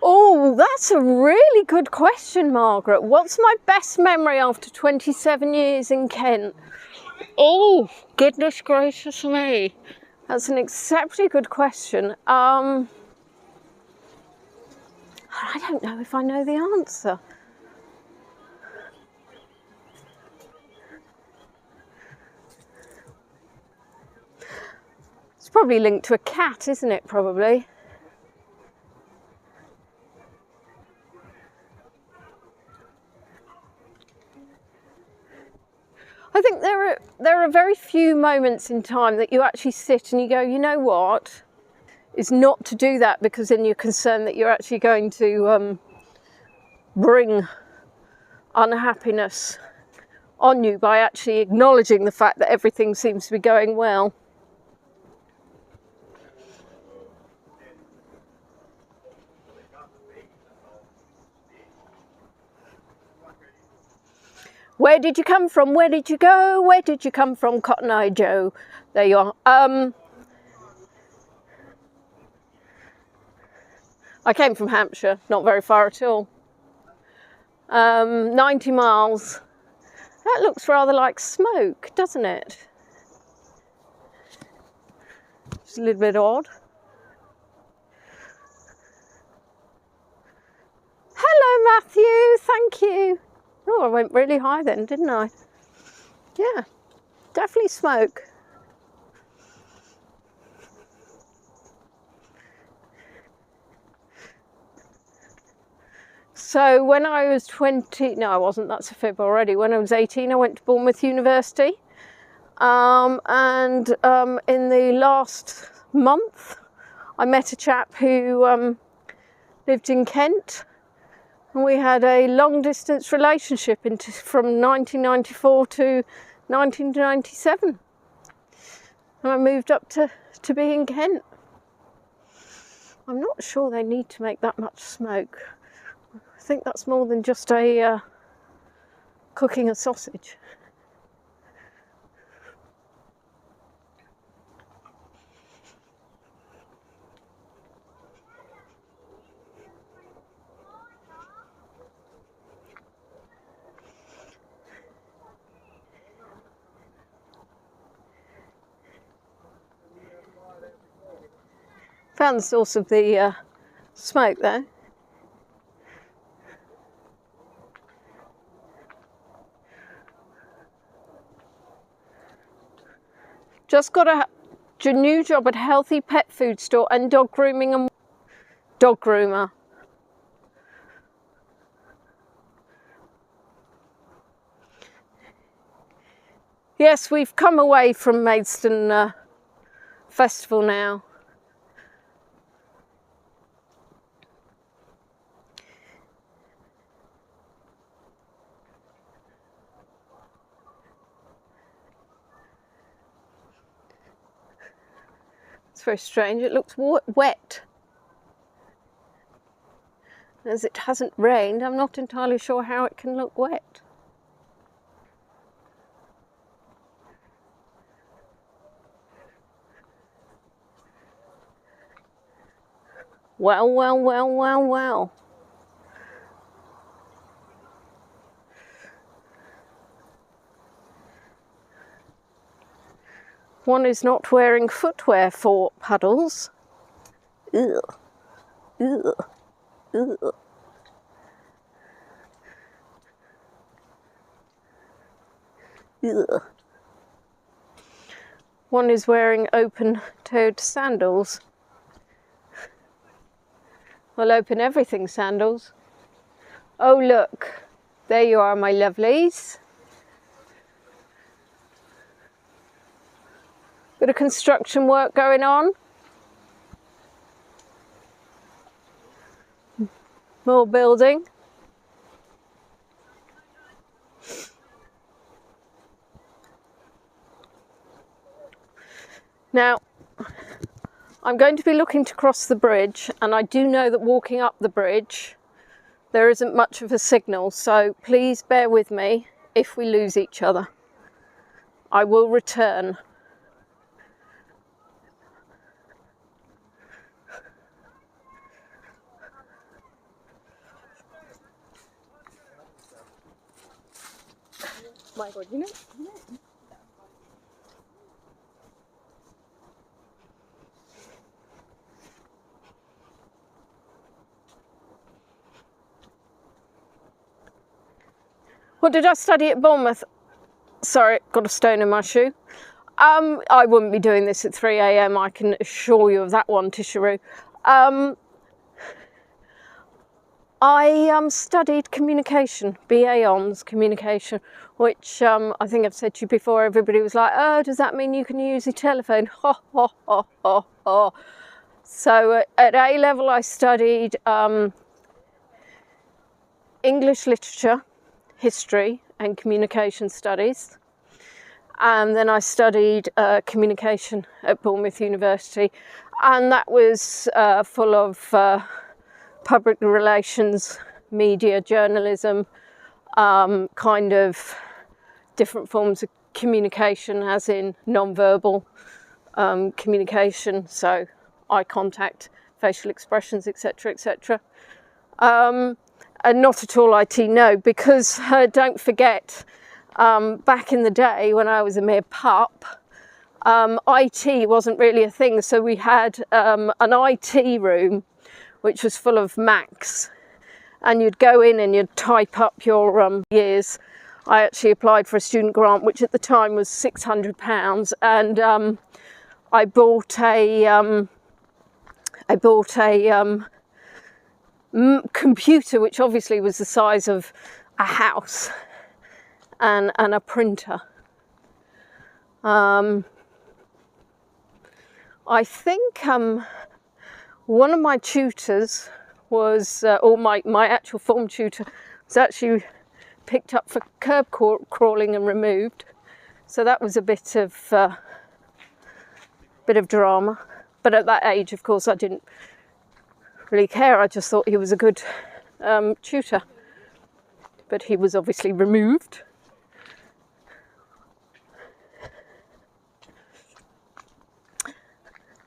Oh, that's a really good question, Margaret. What's my best memory after 27 years in Kent? Oh, goodness gracious me. That's an exceptionally good question. I don't know if I know the answer. It's probably linked to a cat, isn't it? Probably. I think there are very few moments in time that you actually sit and you go, you know what? It's not to do that, because then you're concerned that you're actually going to bring unhappiness on you by actually acknowledging the fact that everything seems to be going well. Where did you come from? Where did you go? Where did you come from, Cotton Eye Joe? There you are. I came from Hampshire, not very far at all. 90 miles. That looks rather like smoke, doesn't it? It's a little bit odd. Hello, Matthew. Thank you. Oh, I went really high then, didn't I? Yeah, definitely smoke. So when I was 20, no I wasn't, that's a fib already. When I was 18 I went to Bournemouth University, and in the last month I met a chap who lived in Kent, and we had a long distance relationship from 1994 to 1997, and I moved up to be in Kent. I'm not sure they need to make that much smoke. I think that's more than just a cooking a sausage. Found the source of the smoke there. Just got a new job at a healthy pet food store and dog grooming and dog groomer. Yes, we've come away from Maidstone Festival now. It's very strange, it looks wet. As it hasn't rained, I'm not entirely sure how it can look wet. Well, well, well, well, well. One is not wearing footwear for puddles. Ugh. Ugh. Ugh. Ugh. One is wearing open-toed sandals. Well, open everything sandals. Oh look, there you are, my lovelies. Bit of construction work going on. More building. Now, I'm going to be looking to cross the bridge, and I do know that walking up the bridge there isn't much of a signal, so please bear with me if we lose each other. I will return. My God, you know. What did I study at Bournemouth? Sorry, got a stone in my shoe. I wouldn't be doing this at 3 a.m, I can assure you of that one, Tisharoo. I studied communication, BA Hons communication, which I think I've said to you before. Everybody was like, oh, does that mean you can use your telephone? Ho, ho, ho, ho, ho. So at A level I studied English literature, history and communication studies, and then I studied communication at Bournemouth University, and that was full of public relations, media, journalism, kind of different forms of communication, as in non-verbal communication, so eye contact, facial expressions, etc, etc. And not at all IT, no, because don't forget, back in the day when I was a mere pup, IT wasn't really a thing. So we had an IT room which was full of Macs, and you'd go in and you'd type up your years. I actually applied for a student grant, which at the time was £600, and I bought a computer which obviously was the size of a house, and a printer. I think one of my tutors was, or my actual form tutor was actually picked up for curb crawling and removed, so that was a bit of drama. But at that age, of course, I didn't really care. I just thought he was a good tutor, but he was obviously removed.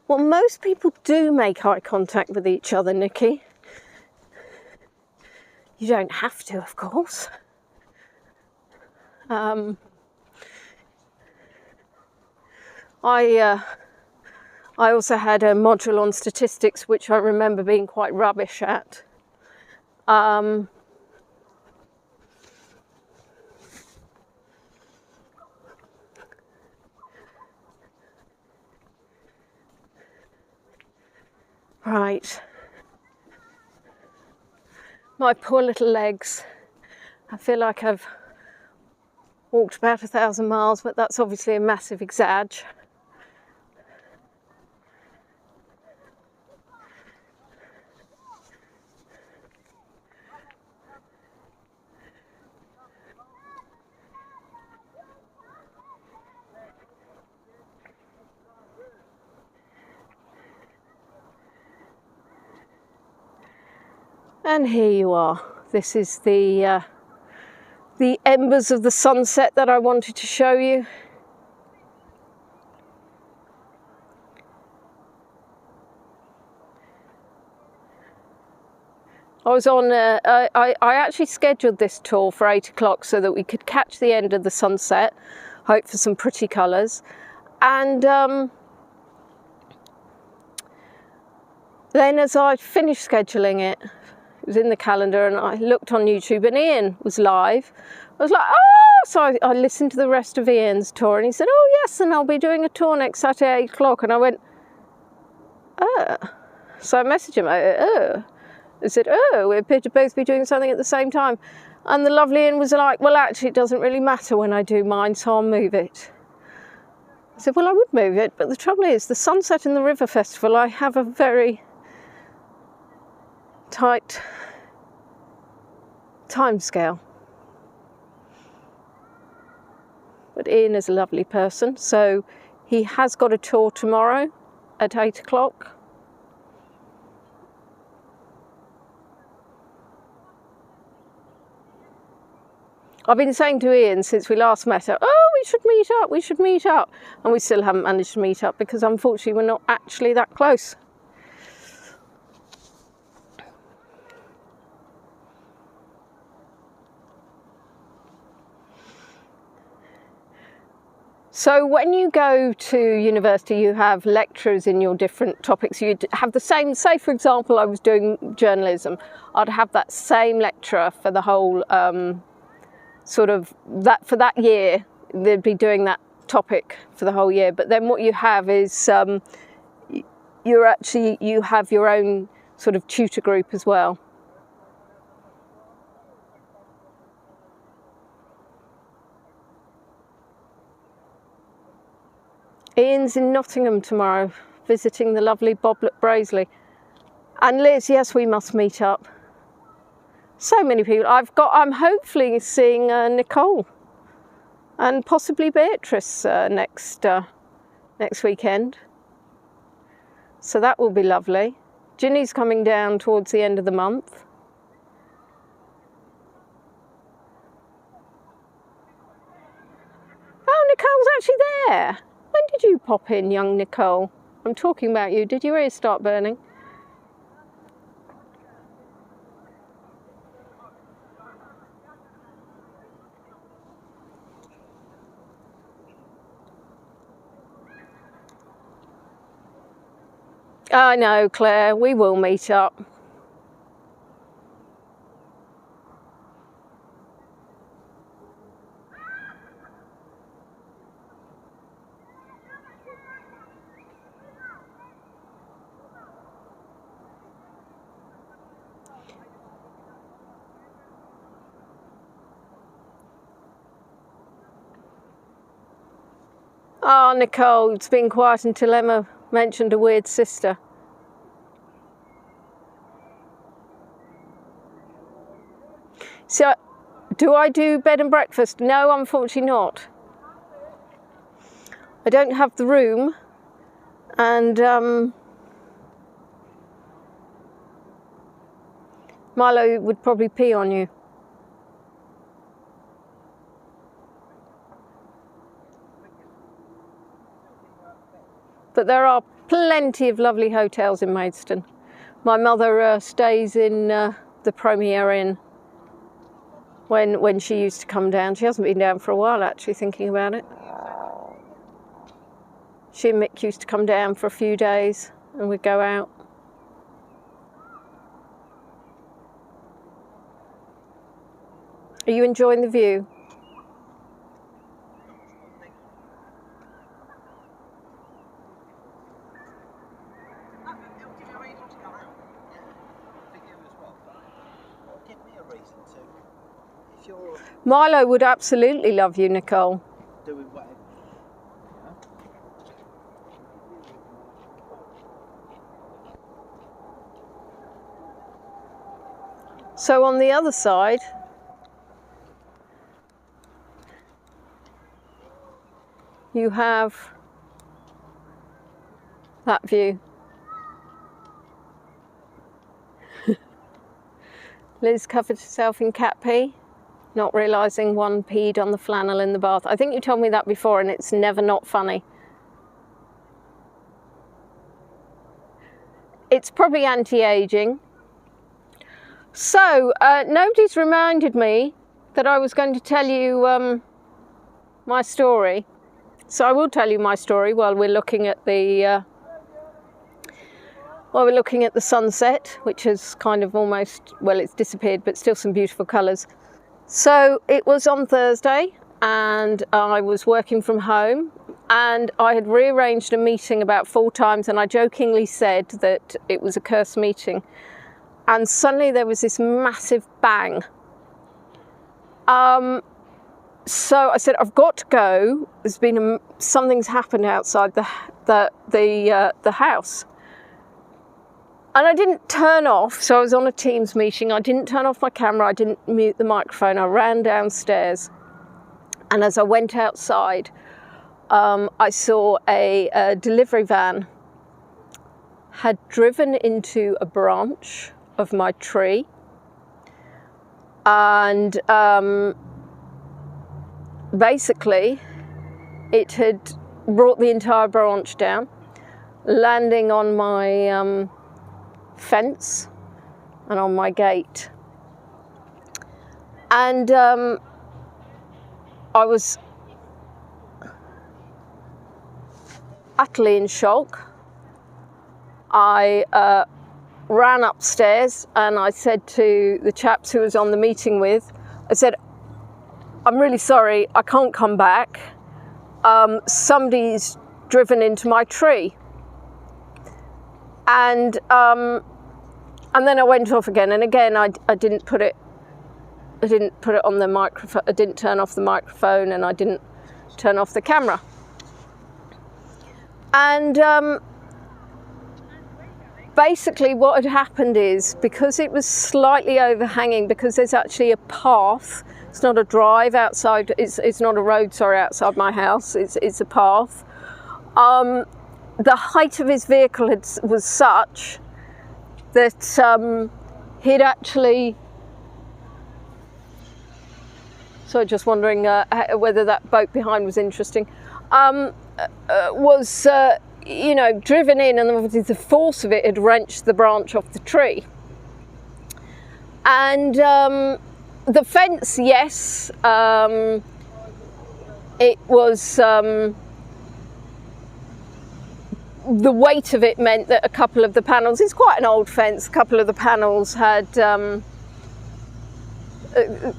Well, most people do make eye contact with each other, Nikki. You don't have to, of course. I also had a module on statistics, which I remember being quite rubbish at. Right. My poor little legs. I feel like I've walked about 1,000 miles, but that's obviously a massive exagg. And here you are. This is the embers of the sunset that I wanted to show you. I was on. I actually scheduled this tour for 8 o'clock so that we could catch the end of the sunset, hope for some pretty colours, and then as I finished scheduling it, it was in the calendar, and I looked on YouTube and Ian was live. I was like, oh! So I listened to the rest of Ian's tour, and he said, oh yes, and I'll be doing a tour next Saturday at 8 o'clock. And I went, oh. So I messaged him, oh. I said, oh, we appear to both be doing something at the same time. And the lovely Ian was like, well, actually, it doesn't really matter when I do mine, so I'll move it. I said, well, I would move it, but the trouble is, the sunset and the river festival, I have a very tight time scale. But Ian is a lovely person, so he has got a tour tomorrow at 8 o'clock. I've been saying to Ian since we last met, oh, we should meet up, and we still haven't managed to meet up because unfortunately we're not actually that close. So when you go to university, you have lecturers in your different topics. You'd have the same, say for example, I was doing journalism. I'd have that same lecturer for the whole sort of that for that year. They'd be doing that topic for the whole year. But then what you have is you have your own sort of tutor group as well. Ian's in Nottingham tomorrow, visiting the lovely Boblet Braisley. And Liz, yes, we must meet up. So many people. I'm hopefully seeing Nicole and possibly Beatrice next weekend. So that will be lovely. Ginny's coming down towards the end of the month. Oh, Nicole's actually there. When did you pop in, young Nicole? I'm talking about you. Did your ears start burning? I know, Claire, we will meet up. Oh, Nicole, it's been quiet until Emma mentioned a weird sister. So, do I do bed and breakfast? No, unfortunately not. I don't have the room, and Milo would probably pee on you. But there are plenty of lovely hotels in Maidstone. My mother stays in the Premier Inn when she used to come down. She hasn't been down for a while, actually, thinking about it. She and Mick used to come down for a few days and we'd go out. Are you enjoying the view? Milo would absolutely love you, Nicole. So on the other side, you have that view. Liz covered herself in cat pee, not realising one peed on the flannel in the bath. I think you told me that before and it's never not funny. It's probably anti-aging. So, nobody's reminded me that I was going to tell you my story. So I will tell you my story while we're looking at the sunset, which has kind of almost, well, it's disappeared, but still some beautiful colours. So it was on Thursday and I was working from home and I had rearranged a meeting about 4 times and I jokingly said that it was a cursed meeting. And suddenly there was this massive bang. So I said, I've got to go. There's been something's happened outside the house. And I didn't turn off, so I was on a Teams meeting. I didn't turn off my camera, I didn't mute the microphone. I ran downstairs. And as I went outside, I saw a delivery van had driven into a branch of my tree. And basically, it had brought the entire branch down, landing on my fence and on my gate. And I was utterly in shock. I ran upstairs and I said to the chaps who was on the meeting with, I said, I'm really sorry, I can't come back. Somebody's driven into my tree. And then I went off again, and again I didn't put it on the microphone. I didn't turn off the microphone, and I didn't turn off the camera. And basically what had happened is, because it was slightly overhanging, because there's actually a path, it's not a drive outside, it's not a road, sorry, outside my house, it's a path. The height of his vehicle was such that he'd actually, so just wondering whether that boat behind was interesting, was you know, driven in, and obviously the force of it had wrenched the branch off the tree. And the fence, yes, it was, the weight of it meant that a couple of the panels, it's quite an old fence, a couple of the panels had, a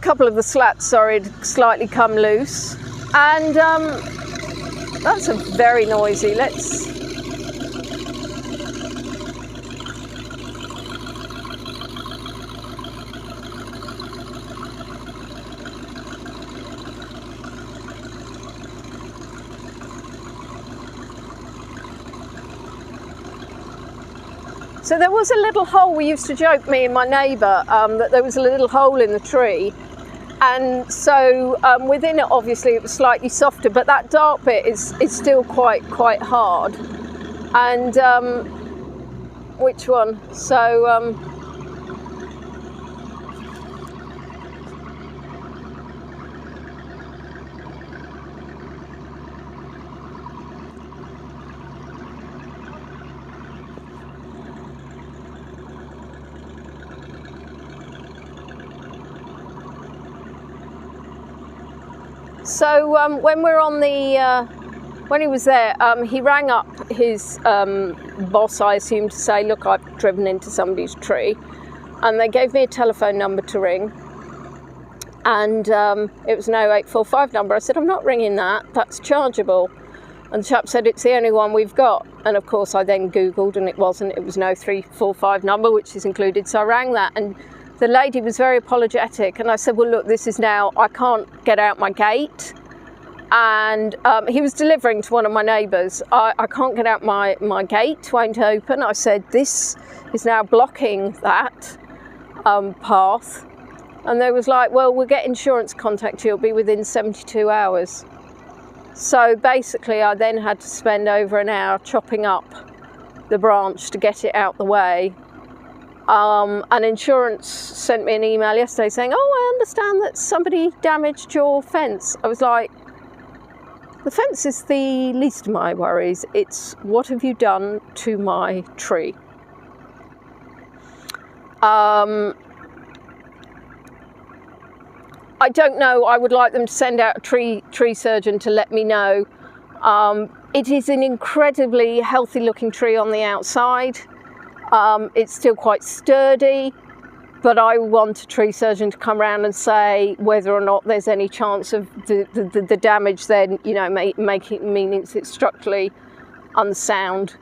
couple of the slats, sorry, had slightly come loose. And that's a very noisy, So there was a little hole. We used to joke, me and my neighbour, that there was a little hole in the tree. And so within it, obviously, it was slightly softer, but that dark bit is still quite hard. And which one? So when we're on the, when he was there, he rang up his boss, I assume, to say, look, I've driven into somebody's tree. And they gave me a telephone number to ring. And it was an 0845 number. I said, I'm not ringing that, that's chargeable. And the chap said, it's the only one we've got. And of course I then Googled, and it wasn't, it was an 0345 number, which is included. So I rang that, and the lady was very apologetic, and I said, well, look, this is now, I can't get out my gate. And he was delivering to one of my neighbours. I can't get out my gate, won't open. I said, this is now blocking that path. And they was like, well, we'll get insurance contact you, it'll be within 72 hours. So basically I then had to spend over an hour chopping up the branch to get it out the way. And insurance sent me an email yesterday saying, oh, I understand that somebody damaged your fence. I was like, the fence is the least of my worries. It's what have you done to my tree? I don't know. I would like them to send out a tree surgeon to let me know. It is an incredibly healthy looking tree on the outside. It's still quite sturdy, but I want a tree surgeon to come around and say whether or not there's any chance of the damage then, you know, meaning it's structurally unsound.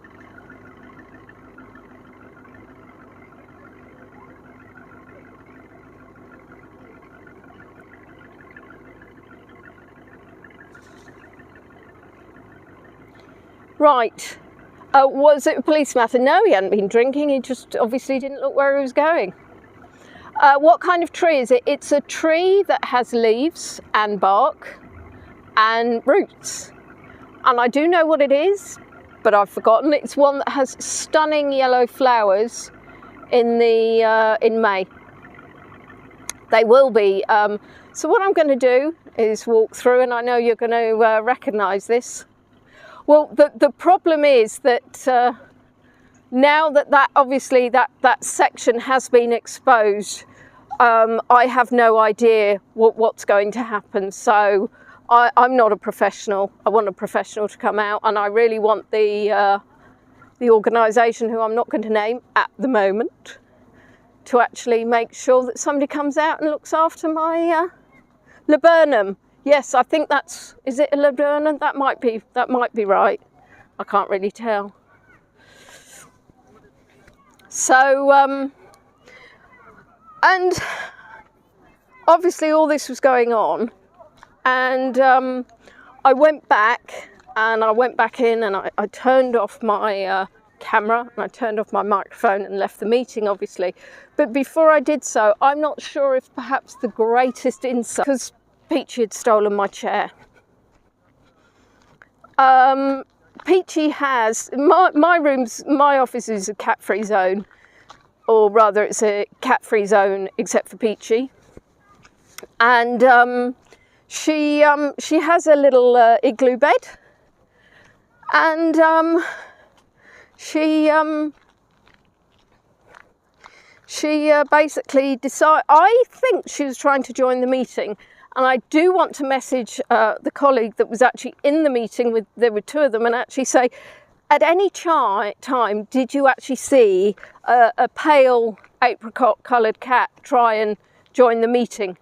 Right. Was it a police matter? No, he hadn't been drinking. He just obviously didn't look where he was going. What kind of tree is it? It's a tree that has leaves and bark and roots. And I do know what it is, but I've forgotten. It's one that has stunning yellow flowers in May. They will be. So what I'm going to do is walk through, and I know you're going to recognise this. Well, the problem is that now that obviously that section has been exposed, I have no idea what's going to happen. So I'm not a professional. I want a professional to come out, and I really want the organisation, who I'm not going to name at the moment, to actually make sure that somebody comes out and looks after my Laburnum. Yes, I think that's, is it a laburnum? That might be right. I can't really tell. So, and obviously all this was going on, and I went back in and I turned off my camera and I turned off my microphone and left the meeting, obviously. But before I did so, I'm not sure if perhaps the greatest insight, because Peachy had stolen my chair. Peachy has, my office is a cat-free zone, or rather it's a cat-free zone except for Peachy. And she has a little igloo bed, and she basically decided, I think she was trying to join the meeting, and I do want to message the colleague that was actually in the meeting, there were two of them, and actually say, at any time did you actually see a pale apricot coloured cat try and join the meeting?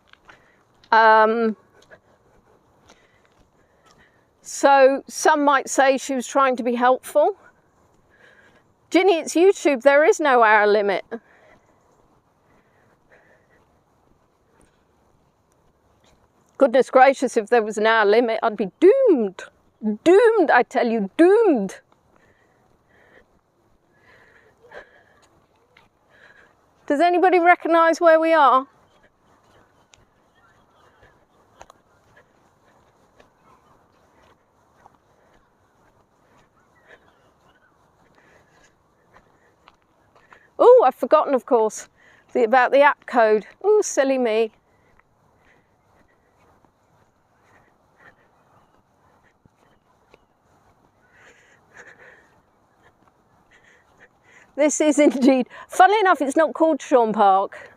So some might say she was trying to be helpful. Ginny, it's YouTube, there is no hour limit. Goodness gracious, if there was an hour limit, I'd be doomed. Doomed, I tell you, doomed. Does anybody recognise where we are? Oh, I've forgotten, of course, about the app code. Oh, silly me. This is indeed, funnily enough, it's not called Shawn Park.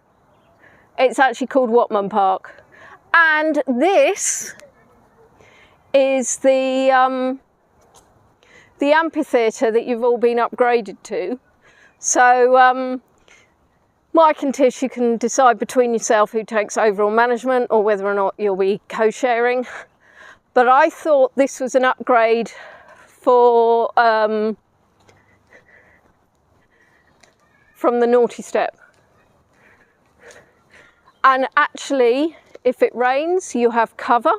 It's actually called Watman Park. And this is the amphitheatre that you've all been upgraded to. So Mike and Tish, you can decide between yourself who takes overall management or whether or not you'll be co-sharing. But I thought this was an upgrade for from the naughty step. And actually, if it rains, you have cover.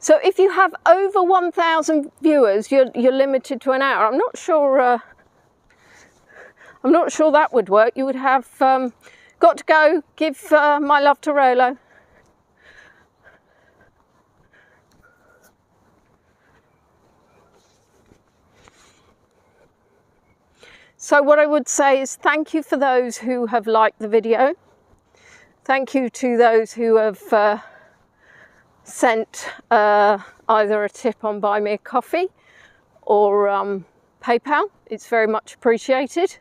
So if you have over 1,000 viewers, you're limited to an hour. I'm not sure that would work. You would have got to go. Give my love to Rolo. So what I would say is thank you for those who have liked the video. Thank you to those who have sent either a tip on Buy Me a Coffee or PayPal. It's very much appreciated.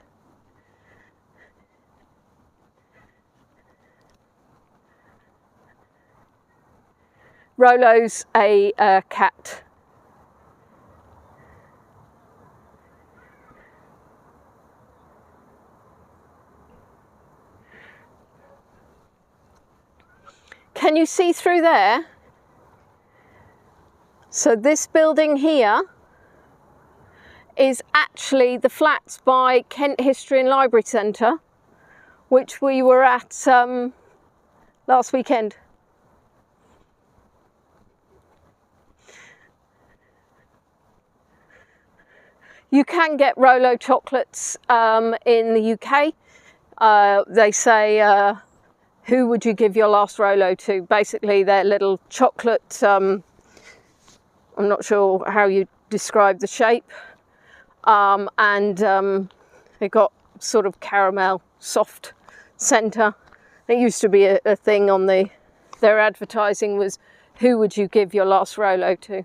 Rolo's a cat. Can you see through there? So this building here is actually the flats by Kent History and Library Centre, which we were at last weekend. You can get Rolo chocolates in the UK. They say, who would you give your last Rolo to? Basically, they're little chocolate, I'm not sure how you describe the shape, and they got sort of caramel soft centre. It used to be a thing on their advertising was, who would you give your last Rolo to?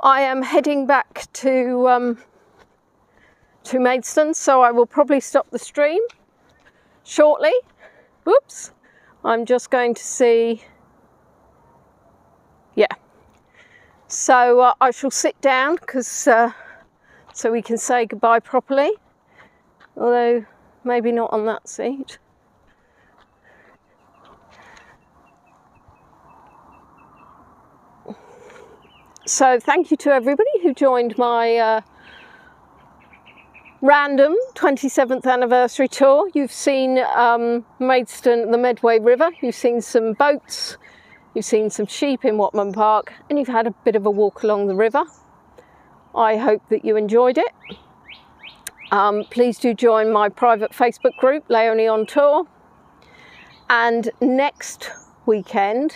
I am heading back to Maidstone, so I will probably stop the stream shortly. Whoops. I'm just going to see, yeah. So I shall sit down because so we can say goodbye properly, although maybe not on that seat. So thank you to everybody who joined my random 27th anniversary tour. You've seen Maidstone, the Medway River, you've seen some boats, you've seen some sheep in Watman Park, and you've had a bit of a walk along the river. I hope that you enjoyed it. Please do join my private Facebook group, Leonie on Tour. And next weekend,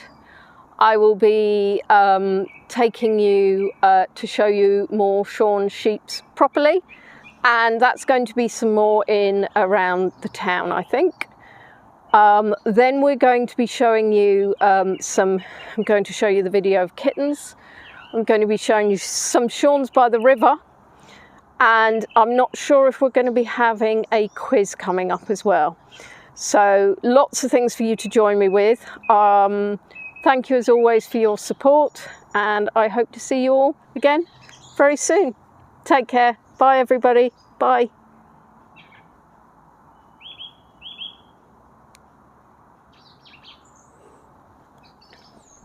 I will be taking you to show you more shorn sheeps properly. And that's going to be some more in around the town, I think. Then we're going to be showing you I'm going to show you the video of kittens. I'm going to be showing you some shorns by the river. And I'm not sure if we're going to be having a quiz coming up as well. So lots of things for you to join me with. Thank you as always for your support, and I hope to see you all again very soon. Take care. Bye everybody. Bye.